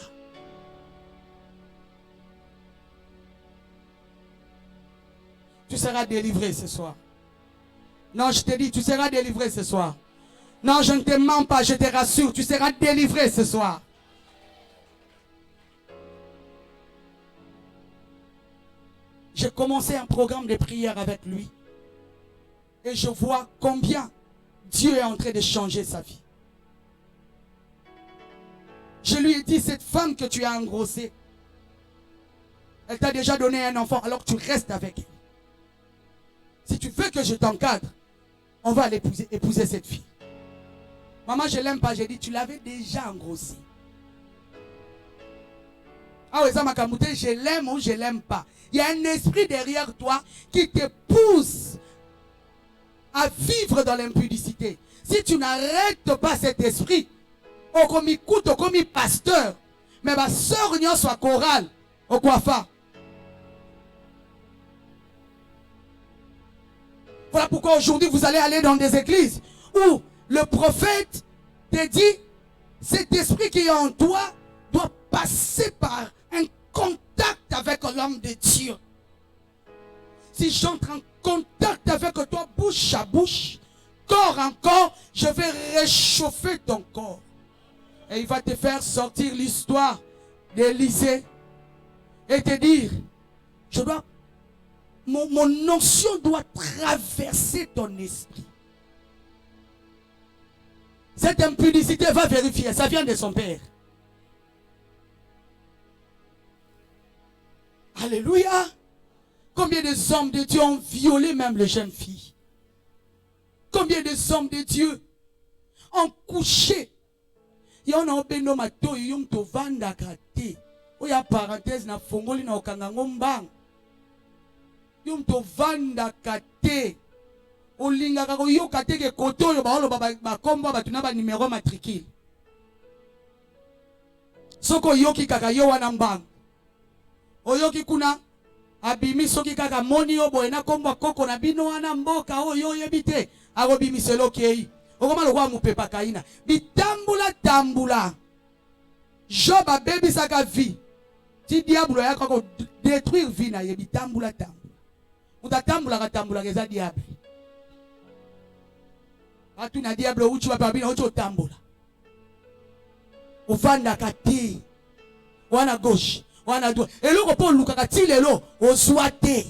Tu seras délivré ce soir. Non, je te dis, tu seras délivré ce soir. Non, je ne te mens pas, je te rassure, tu seras délivré ce soir. J'ai commencé un programme de prière avec lui. Et je vois combien Dieu est en train de changer sa vie. Je lui ai dit, cette femme que tu as engrossée, elle t'a déjà donné un enfant, alors tu restes avec elle. Si tu veux que je t'encadre, on va épouser cette fille. Maman, je ne l'aime pas. J'ai dit, tu l'avais déjà engrossée. Ah oui, ça m'a camouté, je l'aime ou je ne l'aime pas. Il y a un esprit derrière toi qui te pousse à vivre dans l'impudicité. Si tu n'arrêtes pas cet esprit, au comme écoute, au comme pasteur, mais ma soeur n'y soit chorale, au coiffeur. Voilà pourquoi aujourd'hui vous allez aller dans des églises où le prophète te dit, cet esprit qui est en toi doit passer par un contact avec l'homme de Dieu. Si j'entre en contact avec toi bouche à bouche, corps en corps, je vais réchauffer ton corps. Et il va te faire sortir l'histoire d'Élisée et te dire, je dois, mon notion doit traverser ton esprit. Cette impudicité va vérifier, ça vient de son père. Alléluia. Combien de hommes de Dieu ont violé même les jeunes filles? Combien de hommes de Dieu ont couché? Il y a un beno mato yum to vanda kate. Oya parenthèse na fongoli na okanga ngombang. Yum to vanda kate. Olinga kako yo kate ke koto yo ba olo ba komba ba tuna ba numéro matricule. Soko yoki kaka yo wana mbang. Oyoki kuna abimi soki kaka moni yo boena komba koko na bino wana mboka oyo yebite agobimi selo kei. Okomalo kwa mupepa kaina. Bitambula tambula. Job a baby saka vie. Ti diable ya kako détruire vie na ye bitambula tambula. Mutatambula ka tambula keza diable. Atu na diable uchi wa babina uchi tambula. Ufanda kati. Wana gauche. Wana droite. Eloko po lukaka ti lelo oswate.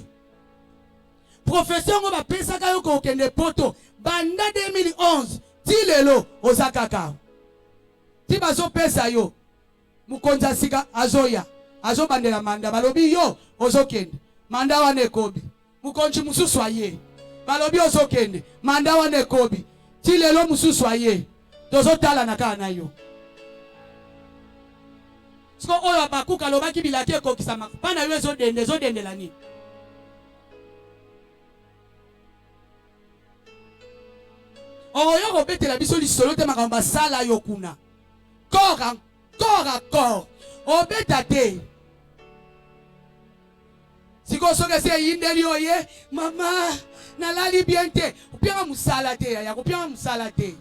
Professeur ngo ba pesa ka yo ko kende poto. Banda 2011, tilelo ozakaka. Ti bazo pesa yo. Mukonza sika azoya. Azo bandela manda balobi yo ozokende. Manda wane kobi. Mukonji mususu aye. Balobi ozokende. Manda wane kobi. Tilelo mususu aye. Tozo tala nakana yo. Sko oyo abakuka lobaki bilake kokisama. Pana yo zo dende lani. Oyo betela biso lisolo te makamba sala yokuna. Corps à corps. Obeta te. Siko soke se yindeli oye, mama nalali bien te. Upia musala te ya kupia musala te.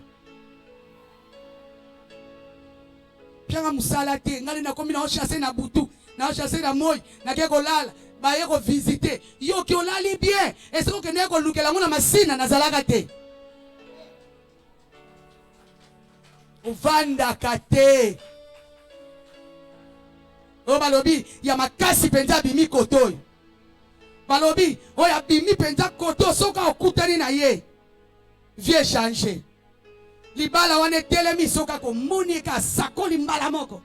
Pia musala te ngali na komi na chasser na butu, na chasser na moy, na keko lala, ba yeko visiter. Yo ki olali bien. Est-ce que ne ko lukela ngona masina na zalaka te? Ovandaka te. O balobi ya makasi penza bimi koto. Balobi o ya bimi penza koto soka okutani na ye. Vie changer. Libala wane telemi soka ko monika sakoli mbala moko.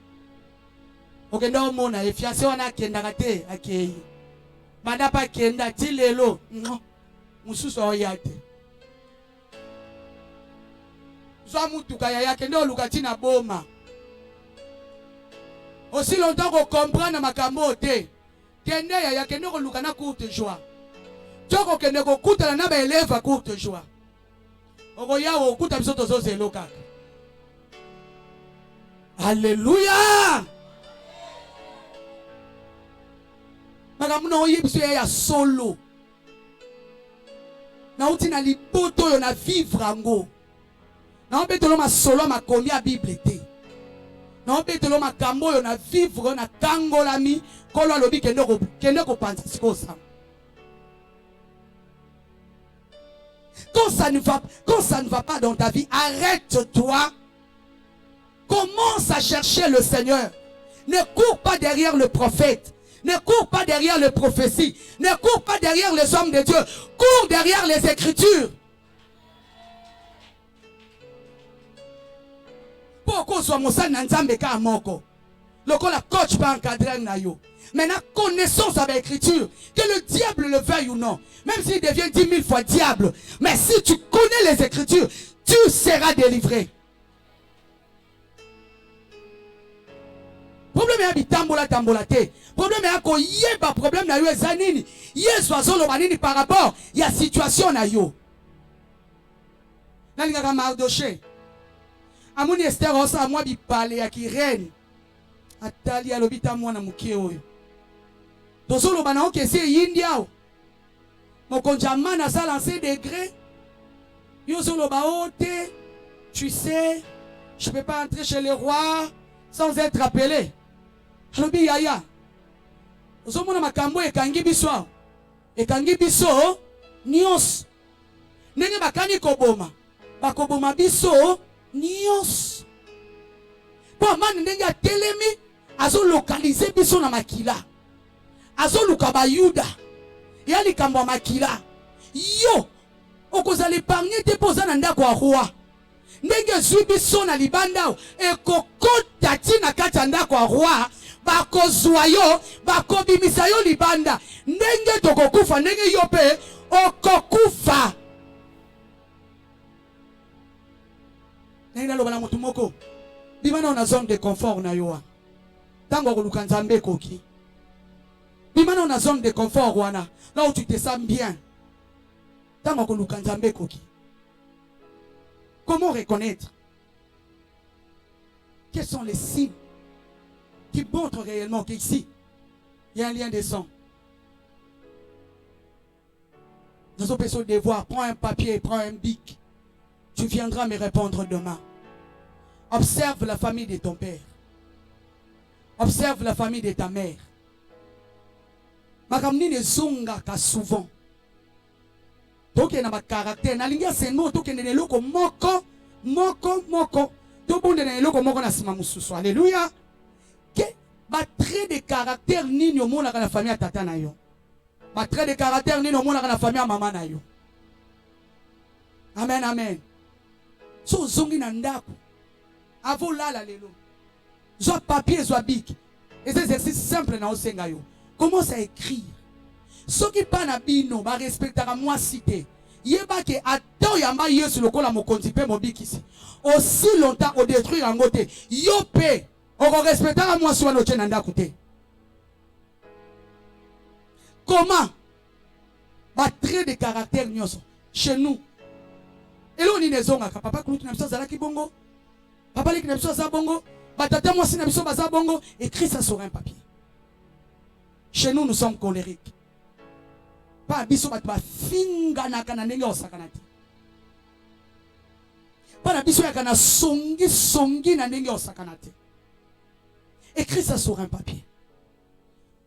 Okenda omona e fiancé wana kenda te akei. Banda pa kenda ti lelo. Mususu oyate. Zwa mutuka ya yake ndo lukati na boma. Aussi longtemps qu'on comprend makambo te. Kende ya yake ndo luka na courte joie. Toko kende ko kuta na ba élève courte joie. Oko ya o kuta biso tozo zelo kaka. Alléluia. Makambo na oyibiso ya solo. Na uti na lipoto yo na vivre ango. Na obetelo ma solo ma kombi a Bible te. Na obetelo ma kambo yo na vivre na kangolami kolo alobi kende ko panza sikosa. Quand ça ne va pas dans ta vie, arrête-toi. Commence à chercher le Seigneur. Ne cours pas derrière le prophète. Ne cours pas derrière les prophéties. Ne cours pas derrière les hommes de Dieu. Cours derrière les Écritures. Pourquoi soit Moussa Nanzambe ka moko? Loko la coach pas encadré na yo. Maintenant, connaissance avec l'écriture, que le diable le veuille ou non, même s'il devient 10 000 fois diable, mais si tu connais les Écritures, tu seras délivré. Problème est à tambola te. Problème est à yeba problème na yo ezanini. Yesu azolo banini par rapport il y a situation na yo. Nalingaka Mardoché. Amoni Esther osa moi bi parler ya ki reine. Atali alobita mwana mukie oyo. Tozolo bana oke se India o. Mokonja mana sa lancer degré. Yo solo ba ote. Tu sais, je peux pas entrer chez le roi sans être appelé. Alobi yaya. Ozomona makambo ekangi biso. Ekangi biso nios. Ndenge bakani koboma. Bakoboma biso nios. Pour man ndenge atelemi azo localiser biso na makila. Azo luka ba Yuda. Ya likambo makila. Yo okozali épargner te poza na ndako wa roi. Ndenge zwi biso na libanda ekokota tina kati ya ndako wa roi. Bakozwa yo, bakobimisa yo libanda. Ndenge tokokufa, ndenge yo pe okokufa. Ndenge lobana mutu moko. Bimana na zone de confort na yo. Tango koluka Nzambe koki. Bimana na zone de confort wana. Là où tu te sens bien. Tango koluka Nzambe koki. Comment reconnaître? Quels sont les signes qui montrent réellement qu'ici, il y a un lien de sang? Nous avons besoin de voir. Prends un papier, prends un bic. Tu viendras me répondre demain. Observe la famille de ton père. Observe la famille de ta mère. Makamni ne zonga ka souvent. Toke na ma caractère. Na lingia seno toke ne loko moko. Tobonde na loko moko na sima mususu. Alléluia. Ba trait de caractère nini omona ka na famille ya tata na yo. Ba trait de caractère nini omona ka na famille ya mama na yo. Amen, amen. So zongi na ndako. Avo lala lelo. Zo papier, zo bic. Et c'est exercice simple na osenga yo. Commence à écrire. Ce qui pas na bino, ba respectera moi cité. Yeba ke ato yamba yesu lokola mokonzi pe mobikisi. Aussi longtemps au détruire en côté. Yo pe on respectera moi soit no chenanda koute. Comment? Ba trait de caractère nyoso chez nous. Et là on est zonga papa kulutu na biso zala ki bongo. Papa leki na biso za bongo. Ba tata moi si na biso baza bongo, écrit ça sur un papier. Chez nous nous sommes colériques. Pas biso bat ba finga na kana ndenge osakanati. Pas na biso ya kana songi na ndenge osakanati. Écris ça sur un papier.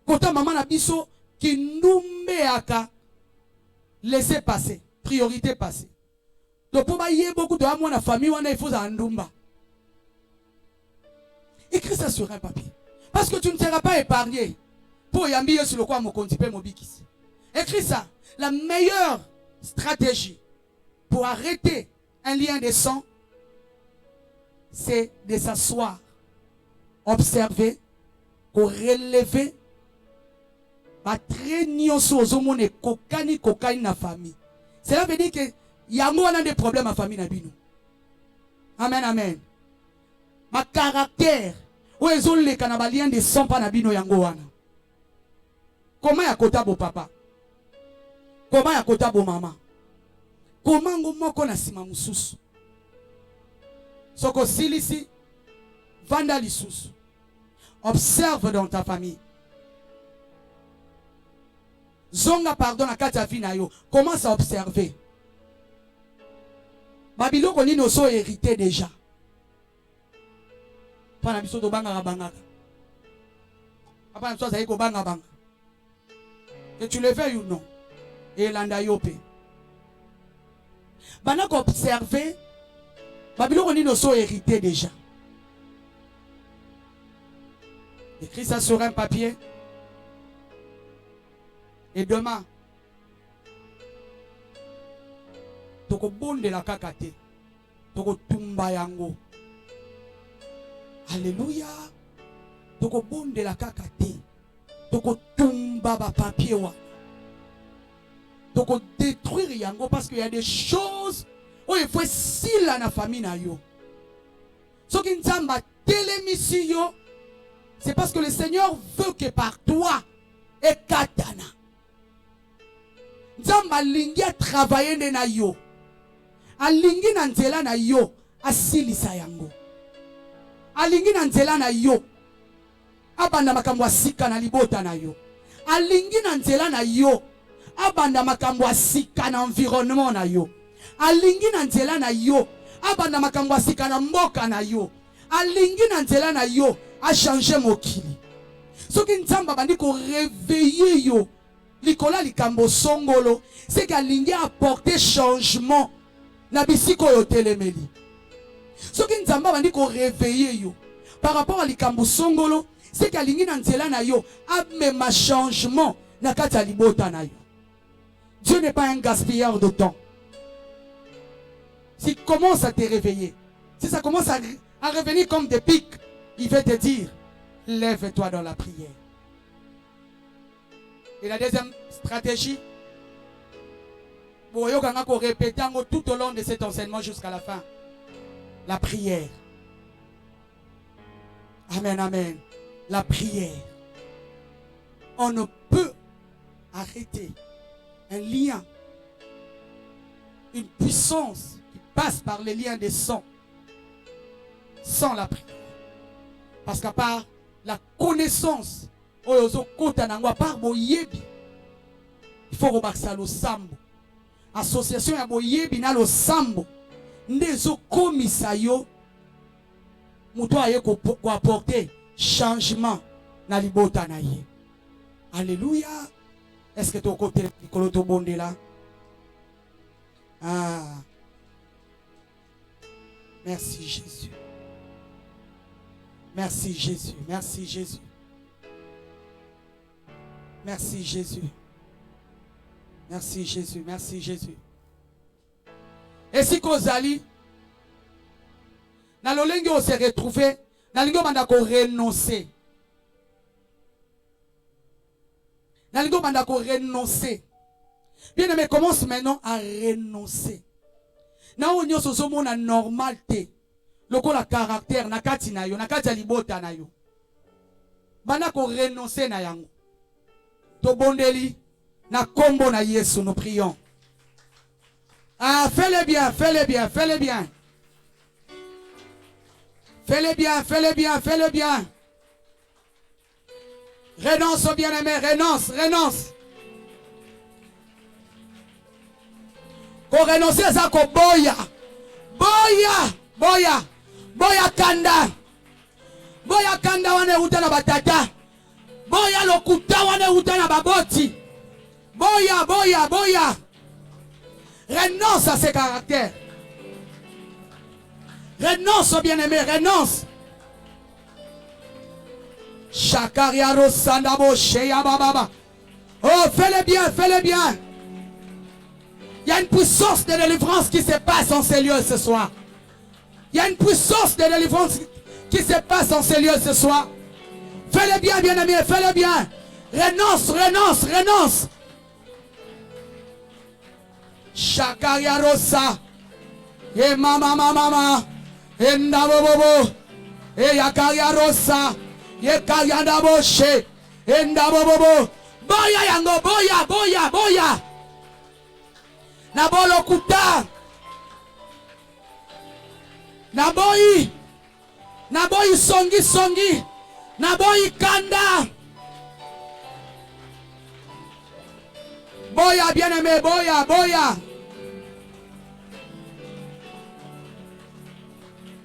Kota maman na biso ki ndumbe aka laisser passer, priorité passer. Donc pour ba yé beaucoup de amona famille wana il faut za ndumba. Écris ça sur un papier. Parce que tu ne seras pas épargné. Pour yambier sur le quoi mon compte mobikis. Écris ça. La meilleure stratégie pour arrêter un lien de sang, c'est de s'asseoir, observer, pour relever, kokani na famille. Cela veut dire que yango a des problèmes à famille na bino. Amen, amen. Ma caractère, où est-ce que les canabaliens de sang pa na bino yango wana? Comment ya kota bo papa? Comment ya kota bo maman? Comment ngomoko na sima mususu? Soko silisi, vanda lisusu. Observe dans ta famille. Zonga pardon na kati ya vie na yo. Commence à observer. Babilo koni no so hérité déjà. Pana biso to banga banga. Papa na so za ko banga banga. Que tu le veuilles ou non. Et landa yope. Bana ko observer. Babilo koni no so hérité déjà. Écris ça sur un papier. Et demain, toko bonde la kakate, toko tumba yango. Alléluia. Toko bonde la kakate, toko tumba ba papier wa. Toko détruire yango parce qu'il y a des choses où il faut si la famille na yo. Ce qui nzamba télémission, c'est parce que le Seigneur veut que par toi et katana. Nzamba lingi a travaillé na yo. Alingi na nzela na yo asilisa yango. Alingi na nzela na yo abanda makambo asika na libota na yo. Alingi na nzela na yo abanda makambo asika na environnement na yo. Alingi na nzela na yo abanda makambo asika na mboka na yo. Alingi na nzela na yo a changer mokili. Soki nzamba bandi ko réveiller yo likola likambo songolo, c'est qu'alingi apporter changement na bisiko yo telemeli. Soki nzamba bandi ko réveiller yo par rapport à likambo songolo, c'est qu'alingi na nzela na yo amema changement na kati ya libota na yo. Dieu n'est pas un gaspilleur de temps. S'il commence à te réveiller, si ça commence à revenir comme des pics, il va te dire, lève-toi dans la prière. Et la deuxième stratégie, pour répéter tout au long de cet enseignement jusqu'à la fin, la prière. Amen, amen. La prière. On ne peut arrêter un lien, une puissance qui passe par les liens des sangs sans la prière. Parce qu'à part la connaissance, il faut remarquer le sambo. Association ya boyebi na lo sambo. Ndezo komisa yo muto aye ko apporter changement na libota na ye. Alléluia. Est-ce que tu as côté Nicolo Tobonde là? Ah. Merci Jésus. Merci Jésus. Merci Jésus. Merci Jésus. Merci Jésus. Merci Jésus. Et si Kozali, dans le lingue on s'est retrouvé, dans le lingue on a renoncé. Dans le lingue on a renoncé. Bien aimé, commence maintenant à renoncer. Na on yo sozo mona normalité. Loko la caractère na kati na yo, na kati ya libota na yo. Bana ko renoncer na yango. To bondeli na kombo na Yesu, nous prions. Ah, fais-le bien, fais-le bien, fais-le bien. Fais-le bien, fais-le bien, fais-le bien. Renonce au bien-aimé, renonce, renonce. Ko renoncer à ça ko boya. Boya, boya. Boya kanda. Boya kanda wane utana batata. Boya lokuta wane utana baboti. Boya, boya, boya. Renonce à ses caractères. Renonce au bien-aimé, renonce. Shakariaro Sandabo Sheya Baba. Oh, fais-le bien, fais-le bien. Il y a une puissance de délivrance qui se passe en ces lieux ce soir. Il y a une puissance de délivrance qui se passe en ces lieux ce soir. Fais-le bien, bien-aimé, fais-le bien. Renonce, renonce, renonce. Shakariarosa. Et mama. Et ndabobobo. Et yakariarosa. Et kariandaboshe. Et ndabobobo. Boya yango, boya. Nabolo kuta. Naboyi songi. Naboyi kanda. Boya bien-aimé, boya.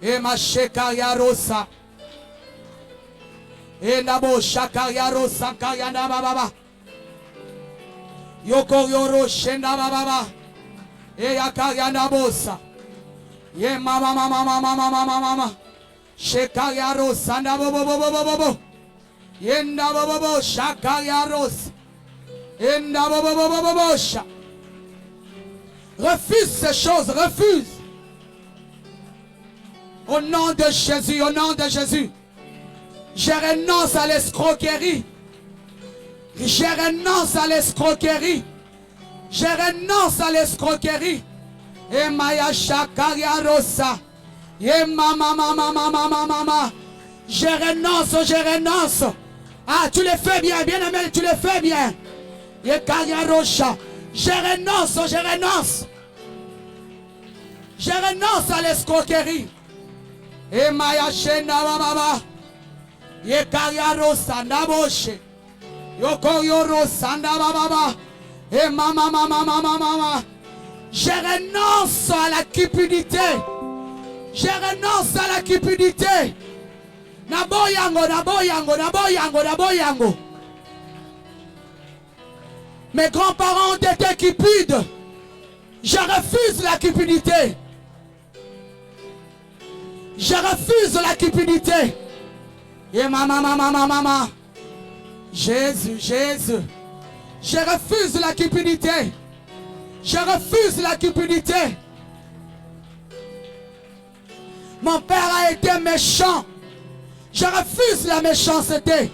Et ma shekaria rosa. Et nabo shakaria rosa kayanda baba. Yoko yoro shenda baba. Et yakarianda bosa. Ye mama. Shekaria rosa nabo bobo. Yenda bobo shakaria rosa. Yenda bobo. Refuse ces choses, refuse. Au nom de Jésus, au nom de Jésus. Je renonce à l'escroquerie. Je renonce à l'escroquerie. Je renonce à l'escroquerie. Et Maya Shakaria Rosa. Et mama. Je renonce. Ah, tu le fais bien, bien aimé, tu le fais bien. Et Karia Rocha. Je renonce. Je renonce à l'escroquerie. Et Maya Shenda Baba. Et Karia Rosa Naboshe. Yoko Yoro Sanda Baba. Et mama. Je renonce à la cupidité. Je renonce à la cupidité. Naboyango. Mes grands-parents ont été cupides. Je refuse la cupidité. Je refuse la cupidité. Et maman. Jésus. Je refuse la cupidité. Je refuse la cupidité. Mon père a été méchant. Je refuse la méchanceté.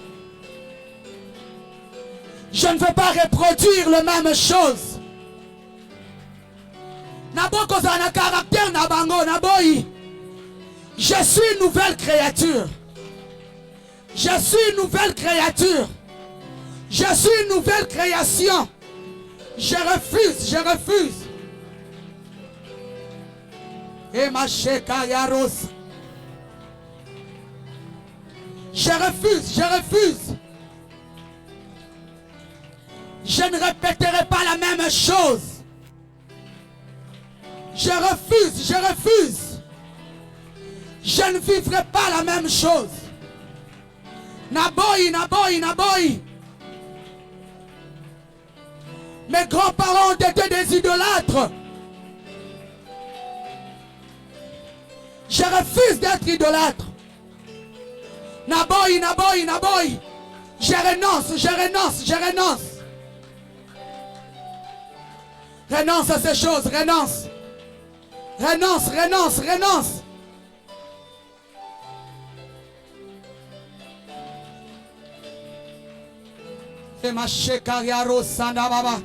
Je ne veux pas reproduire la même chose. Naboko zana caractère nabango naboyi. Je suis une nouvelle créature. Je suis une nouvelle créature. Je suis une nouvelle création. Je refuse. Et ma shekaya rose. Je refuse. Je ne répéterai pas la même chose. Je refuse. Je ne vivrai pas la même chose. Naboyi. Mes grands-parents ont été des idolâtres. Je refuse d'être idolâtre. Naboyi. Je renonce. Renonce à ces choses, renonce. Et ma shekaria rosa baba.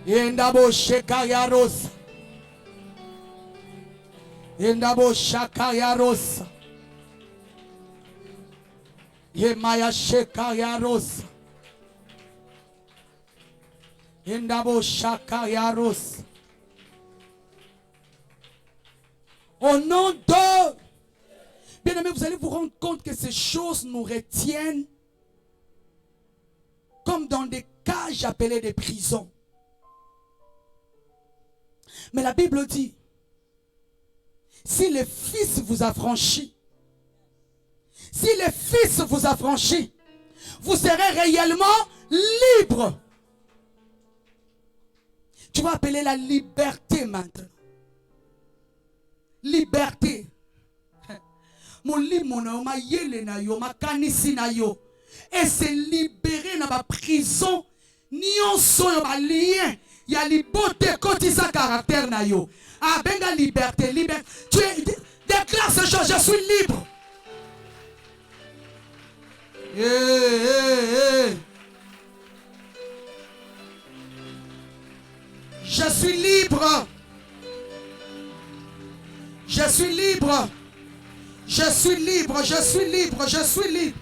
Endabo shekaria rosa. Endabo shakaria rosa. Yemaya shekaria rosa. Endabo shakaria rosa. Au nom de... Bien aimé, vous allez vous rendre compte que ces choses nous retiennent comme dans des cages appelées des prisons. Mais la Bible dit, si le Fils vous a franchi, vous serez réellement libre. Tu vas appeler la liberté maintenant. Liberté. molimo na yo mayele na yo makanisi na yo et se libérer na ba prison nyonso yo ba lien ya libote kotisa caractère na yo abenga liberté liberté tu déclare ce chose je suis libre je suis libre. Je suis libre. Je suis libre. Je suis libre. Je suis libre.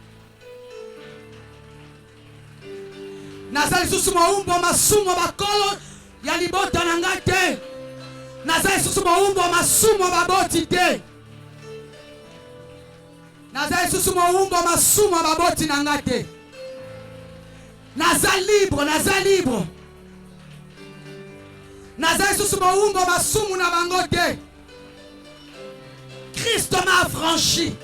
Nazali susu maumbo masumo bakolo ya libota na ngate. Nazali susu maumbo masumo baboti te. Nazali susu maumbo masumo baboti na ngate. Nazali libre. Nazali libre. Nazali susu maumbo masumo na bangote. Christ m'a affranchi.